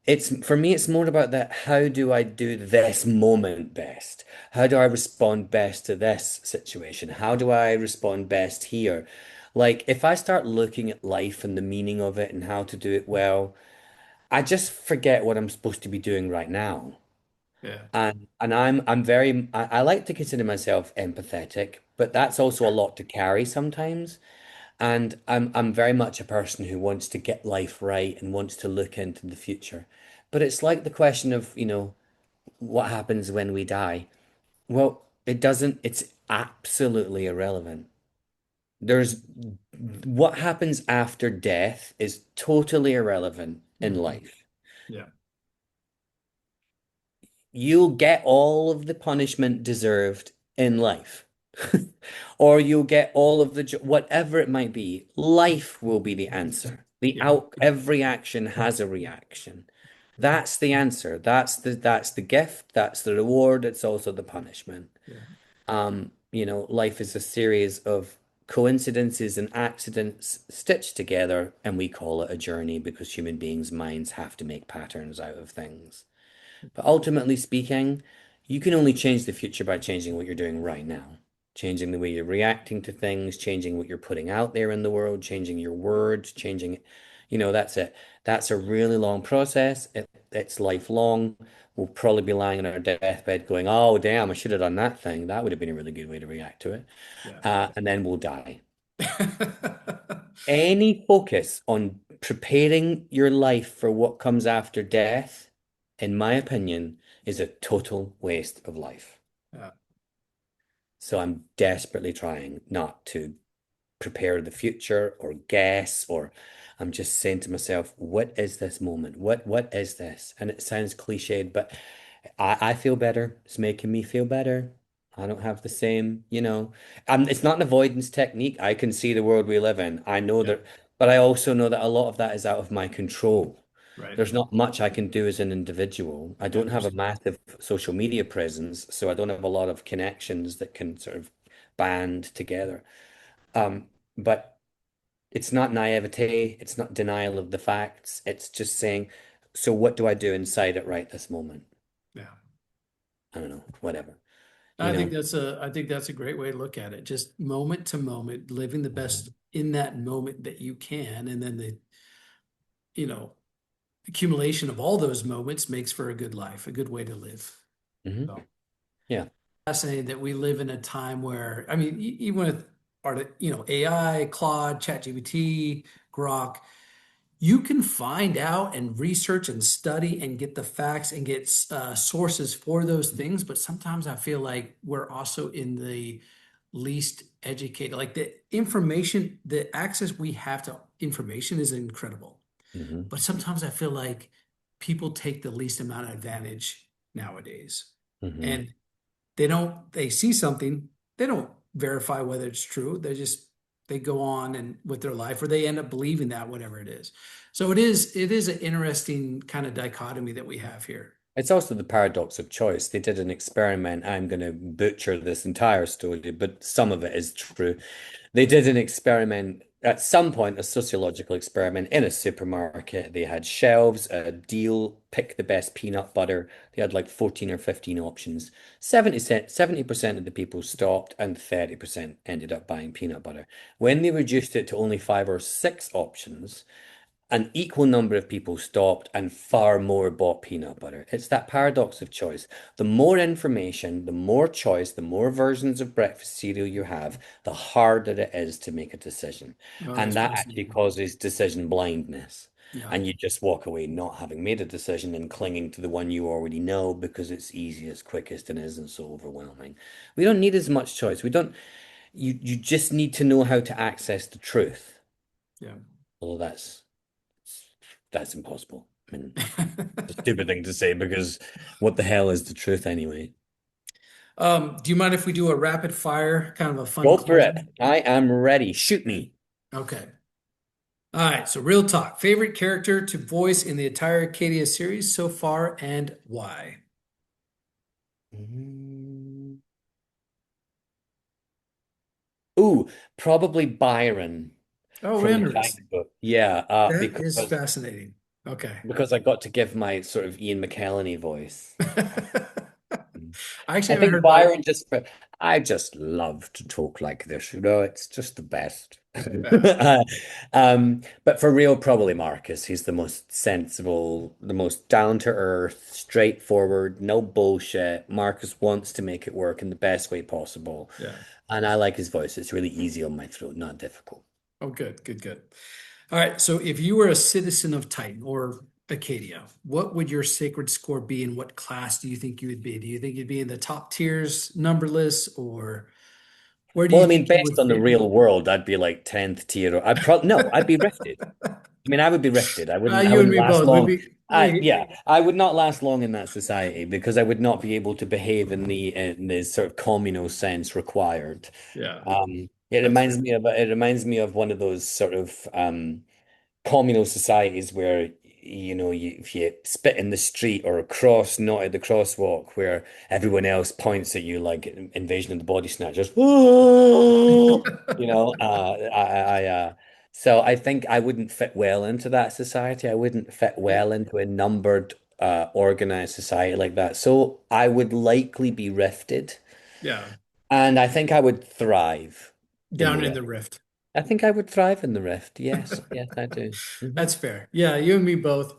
It's for me, it's more about that. How do I do this moment best? How do I respond best to this situation? How do I respond best here? Like, if I start looking at life and the meaning of it and how to do it well, I just forget what I'm supposed to be doing right now. yeah. And I'm very I like to consider myself empathetic, but that's also a lot to carry sometimes. And I'm very much a person who wants to get life right and wants to look into the future. But it's like the question of, what happens when we die? Well, it's absolutely irrelevant. There's what happens after death is totally irrelevant in Mhm. life. Yeah. You'll get all of the punishment deserved in life. Or you'll get all of the whatever it might be. Life will be the answer. Yeah. Every action has a reaction. That's the answer. That's the gift, that's the reward, it's also the punishment. Yeah. Life is a series of coincidences and accidents stitched together, and we call it a journey because human beings' minds have to make patterns out of things. But ultimately speaking, you can only change the future by changing what you're doing right now. Changing the way you're reacting to things, changing what you're putting out there in the world, changing your words, that's it. That's a really long process. It's lifelong. We'll probably be lying on our deathbed going, oh, damn, I should have done that thing. That would have been a really good way to react to it. Yeah. And then we'll die. Any focus on preparing your life for what comes after death, in my opinion, is a total waste of life. Yeah. So I'm desperately trying not to prepare the future or guess, or I'm just saying to myself, what is this moment? What is this? And it sounds cliched, but I feel better. It's making me feel better. I don't have the same, it's not an avoidance technique. I can see the world we live in. I know Yeah. that, but I also know that a lot of that is out of my control. Right. There's not much I can do as an individual. I Yeah. don't have a massive social media presence, so I don't have a lot of connections that can sort of band together. But it's not naivete, it's not denial of the facts. It's just saying, so what do I do inside it right this moment? Yeah. I don't know, whatever, you I think know? that's a great way to look at it. Just moment to moment, living the best in that moment that you can, and then the, you know, accumulation of all those moments makes for a good life, a good way to live. Hmm. So Yeah. fascinating that we live in a time where, I mean, even with AI, Claude, ChatGPT, Grok, you can find out and research and study and get the facts and get sources for those things. But sometimes I feel like we're also in the least educated. Like the information, the access we have to information is incredible. Hmm. But sometimes I feel like people take the least amount of advantage nowadays. Hmm. And they see something, they don't verify whether it's true. They just they go on and with their life, or they end up believing that, whatever it is. So it is an interesting kind of dichotomy that we have here. It's also the paradox of choice. They did an experiment. I'm going to butcher this entire story, but some of it is true. They did an experiment at some point, a sociological experiment in a supermarket. They had shelves, a deal, pick the best peanut butter. They had like 14 or 15 options. 70% of the people stopped and 30% ended up buying peanut butter. When they reduced it to only 5 or 6 options, an equal number of people stopped and far more bought peanut butter. It's that paradox of choice. The more information, the more choice, the more versions of breakfast cereal you have, the harder it is to make a decision. Oh, And that's that actually fascinating. causes decision blindness. Yeah. And you just walk away not having made a decision and clinging to the one you already know because it's easiest, quickest, and isn't so overwhelming. We don't need as much choice. We don't, you just need to know how to access the truth. Yeah. Although that's impossible. I mean, a stupid thing to say because what the hell is the truth anyway? Do you mind if we do a rapid fire, kind of a fun Go for it. closing? I am ready. Shoot me. Okay. All right. So real talk. Favorite character to voice in the entire Acadia series so far and why? Mm. Ooh, probably Byron Oh, from the interesting. Kjax book. Yeah, That is because fascinating. Okay. I got to give my sort of Ian McKellen voice. I actually I haven't think heard by. Byron just, I just love to talk like this, it's just the best. Yeah. But for real, probably Marcus. He's the most sensible, the most down to earth, straightforward, no bullshit. Marcus wants to make it work in the best way possible. Yeah. And I like his voice. It's really easy on my throat, not difficult. Oh, good, good, good. All right. So if you were a citizen of Titan or Acadia, what would your sacred score be and what class do you think you would be? Do you think you'd be in the top tiers, numberless, or where do Well, you I mean, think you based would on the fit? real world, I'd be like 10th tier. I'd probably no, I'd be rifted. I mean, I would be rifted. I You and wouldn't me last both. We'd long. be, we, I would not last long in that society because I would not be able to behave in the sort of communal sense required. yeah, It that's reminds fair. me of one of those sort of communal societies where if you spit in the street or cross not at the crosswalk where everyone else points at you like Invasion of the Body Snatchers. So I think I wouldn't fit well into that society. I wouldn't fit well into a numbered organized society like that. So I would likely be rifted, Yeah, and I think I would thrive in the down in rift. the rift. I think I would thrive in the rift. Yes, yes, I do. That's fair. Yeah, you and me both.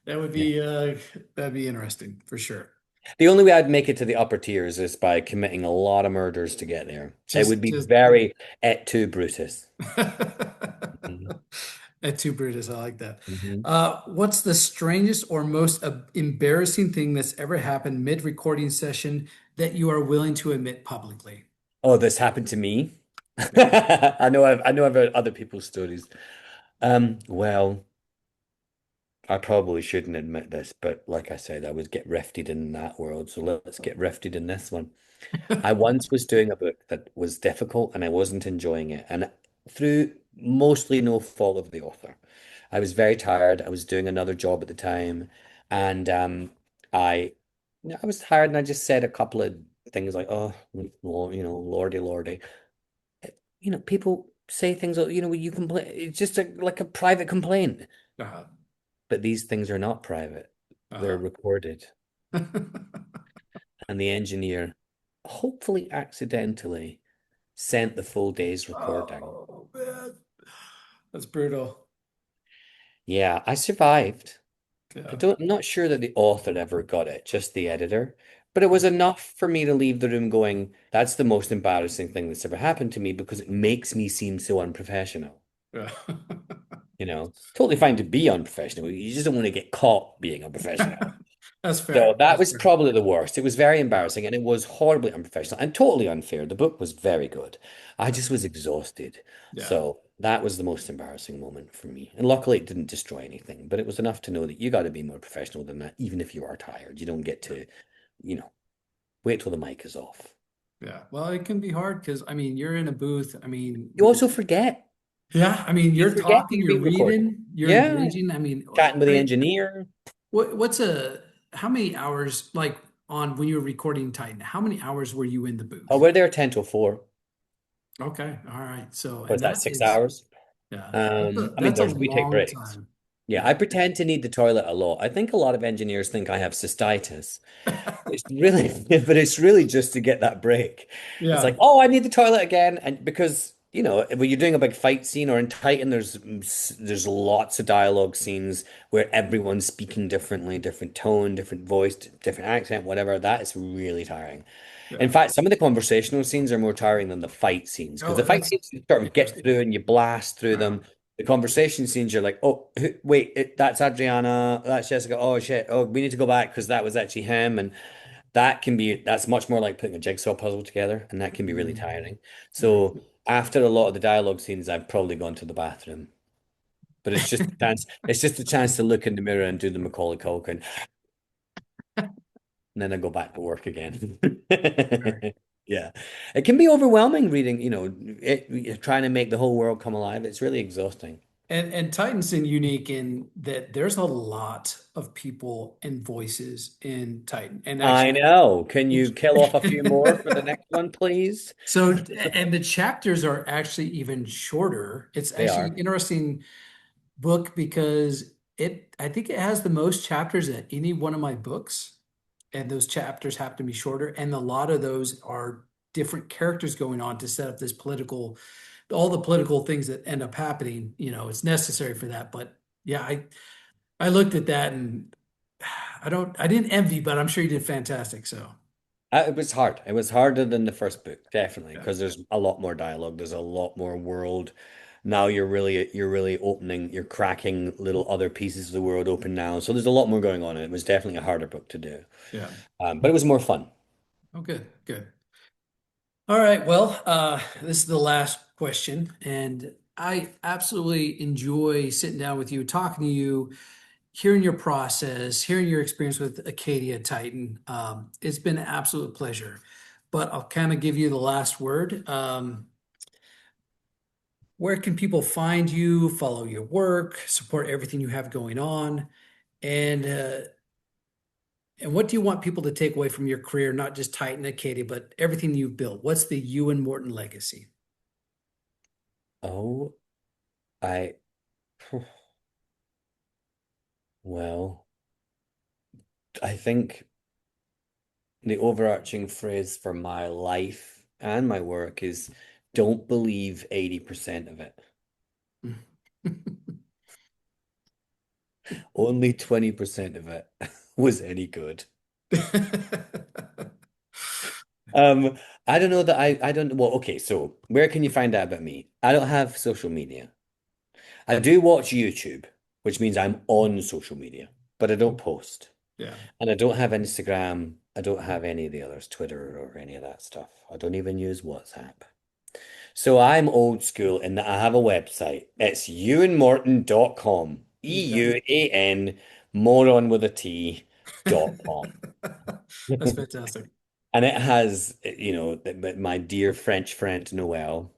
That would Yeah. be that'd be interesting for sure. The only way I'd make it to the upper tiers is by committing a lot of murders to get there. It would be Just very et tu, Brutus. Mhm. At two Brutus, I like that. Mhm. What's the strangest or most embarrassing thing that's ever happened mid-recording session that you are willing to admit publicly? Oh, this happened to me. Yeah. I know I've heard other people's stories. Well, I probably shouldn't admit this, but like I said, I was get rifted in that world, so let's get rifted in this one. I once was doing a book that was difficult and I wasn't enjoying it. And through mostly no fault of the author, I was very tired. I was doing another job at the time. And I I was tired and I just said a couple of things like, oh, lordy, lordy. People say things, you complain. It's just like a private complaint. Uh, But these things are not private. They're uh. recorded. And the engineer, hopefully accidentally, sent the full day's recording. Oh man, that's brutal. Yeah, I survived. Yeah. I'm not sure that the author ever got it, just the editor. But it was enough for me to leave the room going, that's the most embarrassing thing that's ever happened to me because it makes me seem so unprofessional. Yeah. Totally fine to be unprofessional. You just don't want to get caught being unprofessional. That's So fair. that That's was fair. probably the worst. It was very embarrassing and it was horribly unprofessional and totally unfair. The book was very good. I just was exhausted. Yeah. So that was the most embarrassing moment for me. And luckily it didn't destroy anything, but it was enough to know that you got to be more professional than that, even if you are tired. You don't get to, you know, wait till the mic is off. Yeah. Well, it can be hard because I mean, you're in a booth. I mean, You also forget. yeah, I mean, You you're forget that talking, you're you're being recorded. reading, you're Yeah. engaging. I mean, Chatting with the engineer. what's how many hours like on when you were recording Titan, how many hours were you in the Oh, booth? we're there 10 till 4. Okay. All right. So, What's and that, that 6 hours? yeah, I mean, that's a we take long breaks. time. Yeah, Yeah. I pretend to need the toilet a lot. I think a lot of engineers think I have cystitis. It's really, but it's really just to get that break. It's like, Yeah. oh, I need the toilet again, and because when you're doing a big fight scene or in Titan, there's lots of dialogue scenes where everyone's speaking differently, different tone, different voice, different accent, whatever. That is really tiring. In Yeah. fact, some of the conversational scenes are more tiring than the fight scenes because the Oh, fight that's scenes you sort of get interesting. through and you blast through Yeah. them. The conversation scenes, you're like, oh, wait, that's Adriana, that's Jessica. Oh shit, oh, we need to go back because that was actually him, and that's much more like putting a jigsaw puzzle together, and that can be really Mm. tiring. Yeah. So after a lot of the dialogue scenes, I've probably gone to the bathroom, but it's just a chance to look in the mirror and do the Macaulay Culkin, and then I go back to work again. Right. Yeah. It can be overwhelming reading, trying to make the whole world come alive. It's really exhausting. And Titan's unique in that there's a lot of people and voices in Titan. And I actually, know. Can you it's kill off a few more for the next one, please? so and the chapters are actually even shorter. It's They actually are. interesting book because I think it has the most chapters in any one of my books, and those chapters happen to be shorter, and a lot of those are different characters going on to set up this political, all the political things that end up happening. It's necessary for that. But yeah, I looked at that and I didn't envy, but I'm sure you did fantastic. So It was hard. It was harder than the first book, definitely, yeah, because there's a lot more dialogue. There's a lot more world. Now you're really opening, you're cracking little other pieces of the world open now. So there's a lot more going on, and it was definitely a harder book to do. yeah. But it was more fun. Oh, good, good. All right. Well, this is the last question, and I absolutely enjoy sitting down with you, talking to you, hearing your process, hearing your experience with Acadia Titan. It's been an absolute pleasure. But I'll kind of give you the last word. Where can people find you, follow your work, support everything you have going on, and uh, and what do you want people to take away from your career, not just Titan Acadia, but everything you've built? What's the Euan legacy? Oh, I, well, I think the overarching phrase for my life and my work is don't believe 80% of it. Only 20% of it was any good. Um, I don't know that I don't well, okay, so where can you find out about me? I don't have social media. I do watch YouTube, which means I'm on social media, but I don't post. Yeah. And I don't have Instagram. I don't have any of the others, Twitter or any of that stuff. I don't even use WhatsApp. So I'm old school in that I have a website. It's euanmorton.com. Okay. EUAN moron with a T .com. That's fantastic. And it has, my dear French friend Noelle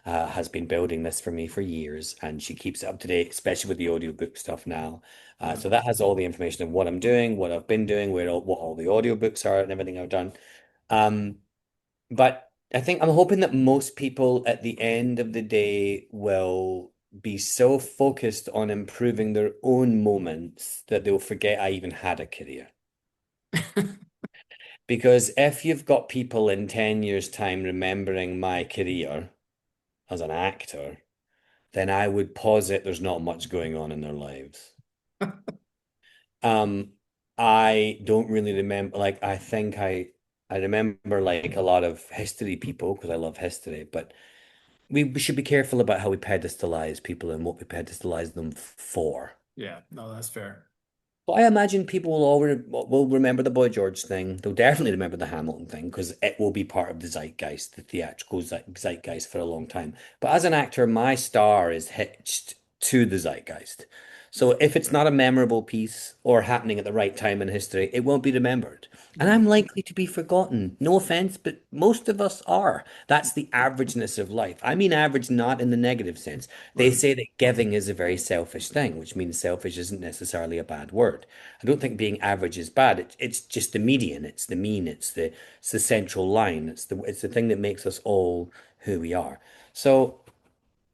has been building this for me for years, and she keeps it up to date, especially with the audiobook stuff now. Yeah. So that has all the information of what I'm doing, what I've been doing, what all the audiobooks are, and everything I've done. Um, but I think I'm hoping that most people at the end of the day will be so focused on improving their own moments that they'll forget I even had a career. Because if you've got people in 10 years' time remembering my career as an actor, then I would posit there's not much going on in their lives. Um, I don't really remember, like, I remember like a lot of history people because I love history, but we should be careful about how we pedestalize people and what we pedestalize them for. Yeah. No, that's fair. But I imagine people will remember the Boy George thing. They'll definitely remember the Hamilton thing because it will be part of the zeitgeist, the theatrical zeitgeist for a long time. But as an actor, my star is hitched to the zeitgeist. So if it's not a memorable piece or happening at the right time in history, it won't be remembered. And Yeah. I'm likely to be forgotten. No offense, but most of us are. That's the averageness of life. I mean, average not in the negative sense. They Right. say that giving is a very selfish thing, which means selfish isn't necessarily a bad word. I don't think being average is bad. It's just the median. It's the mean. It's the central line. It's the thing that makes us all who we are. So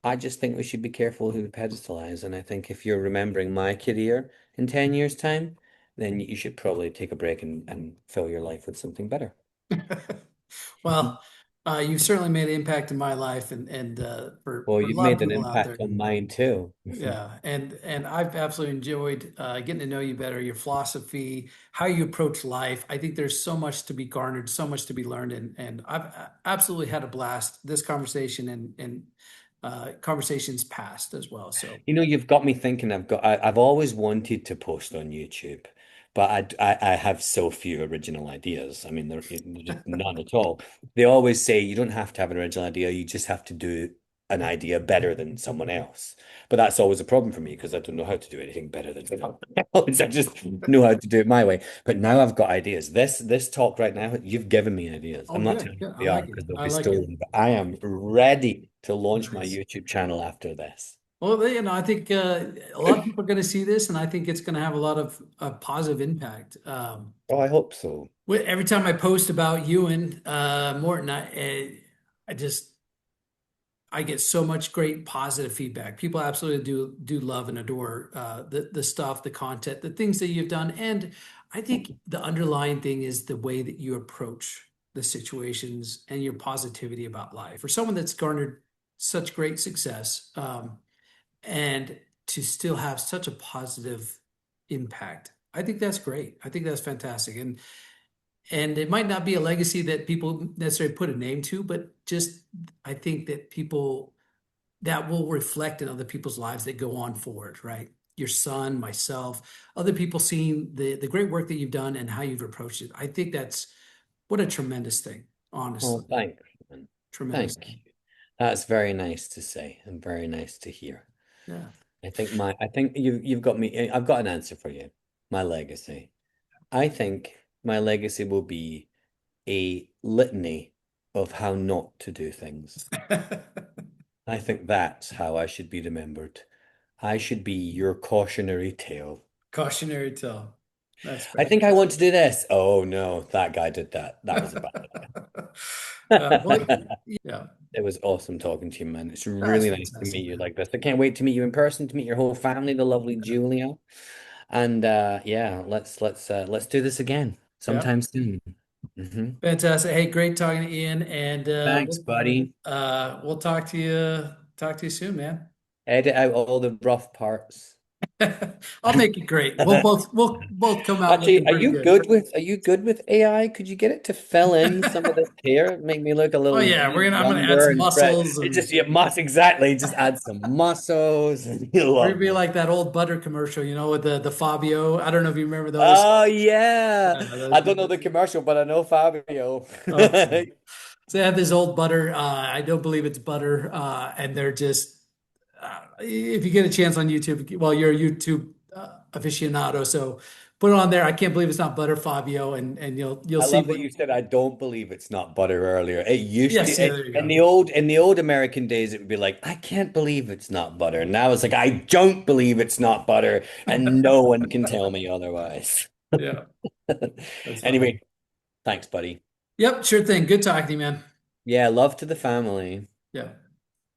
I just think we should be careful who we pedestalize. And I think if you're remembering my career in 10 years' time, then you should probably take a break and fill your life with something better. Well, you've certainly made an impact in my life and Well, for a you've lot of made an people out there. impact on mine too. Yeah, and I've absolutely enjoyed getting to know you better, your philosophy, how you approach life. I think there's so much to be garnered, so much to be learned, and I've absolutely had a blast this conversation and conversations past as well. So You've got me thinking. I've always wanted to post on YouTube, but I have so few original ideas. I mean, they're just none at all. They always say you don't have to have an original idea. You just have to do an idea better than someone else. But that's always a problem for me because I don't know how to do anything better than someone else. I just know how to do it my way. But now I've got ideas. This talk right now, you've given me ideas. oh, I'm not good, telling you good. what I they are like it. because they'll I be like it. stolen, but I am ready to launch my Nice. YouTube channel after this. Well, I think a lot of people are going to see this, and I think it's going to have a lot of positive impact. Oh, I hope so. Every time I post about Euan Morton, I just I get so much great positive feedback. People absolutely do love and adore the stuff, the content, the things that you've done, and I think the underlying thing is the way that you approach the situations and your positivity about life. For someone that's garnered such great success, and to still have such a positive impact, I think that's great. I think that's fantastic, and it might not be a legacy that people necessarily put a name to, but just I think that people that will reflect in other people's lives that go on forward, right? Your son, myself, other people seeing the great work that you've done and how you've approached it. I think that's what a tremendous thing, honestly. Oh, thanks, man. Tremendous Thank thing. you. That's very nice to say and very nice to hear. Yeah. I think you've got me. I've got an answer for you. My legacy. I think my legacy will be a litany of how not to do things. I think that's how I should be remembered. I should be your cautionary tale. Cautionary tale. That's I fair. think I want to do this. Oh no, that guy did that. That was a bad Well, idea. yeah, It was awesome talking to you, man. It's that's really nice to fantastic, meet you man. like this. I can't wait to meet you in person, to meet your whole family, the lovely Julia. And yeah, let's do this again Yeah, sometime soon. fantastic. Hey, great talking to Ian, and Thanks, buddy. we'll talk to you soon, man. Edit out all the rough parts. I'll make it great. We'll both come out Actually, looking pretty good. are you good with AI? Could you get it to fill in some of this hair, make me look a Oh little yeah, I'm gonna add younger some and fresh? muscles It and just you must exactly just add some muscles and you we're gonna love be me. like that old butter commercial, with the Fabio. I don't know if you remember those. Oh yeah. Yeah, I don't know the commercial, but I know Fabio. okay. So they have this old butter. I don't believe it's butter, and they're just. If you get a chance on YouTube, well, you're a YouTube aficionado, so put it on there. I can't believe it's not butter Fabio, and you'll I see love that what. you said I don't believe it's not butter earlier. It used to Yes, yeah, there you in go. the old American days it would be like, I can't believe it's not butter. Now it's like I don't believe it's not butter, and no one can tell me otherwise. Yeah, that's funny. Anyway, thanks, buddy. Yep, sure thing. Good talking to you, man. Yeah, love to the family. Yeah,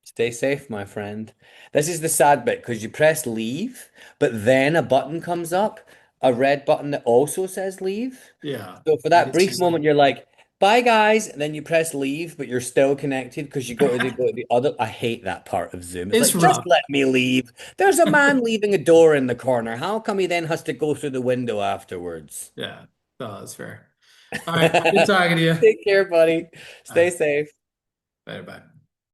Stay safe, my friend. This is the sad bit because you press leave, but then a button comes up, a red button that also says leave. yeah. So for And that it's brief just like, moment, you're like, bye guys, and then you press leave, but you're still connected because you go to the other. I hate that part of Zoom. It's it's like, just rough. let me leave. There's a man leaving a door in the corner. How come he then has to go through the window afterwards? Yeah, oh, that's fair. All right, good talking to you. Take care, buddy. All right, Stay safe. bye bye.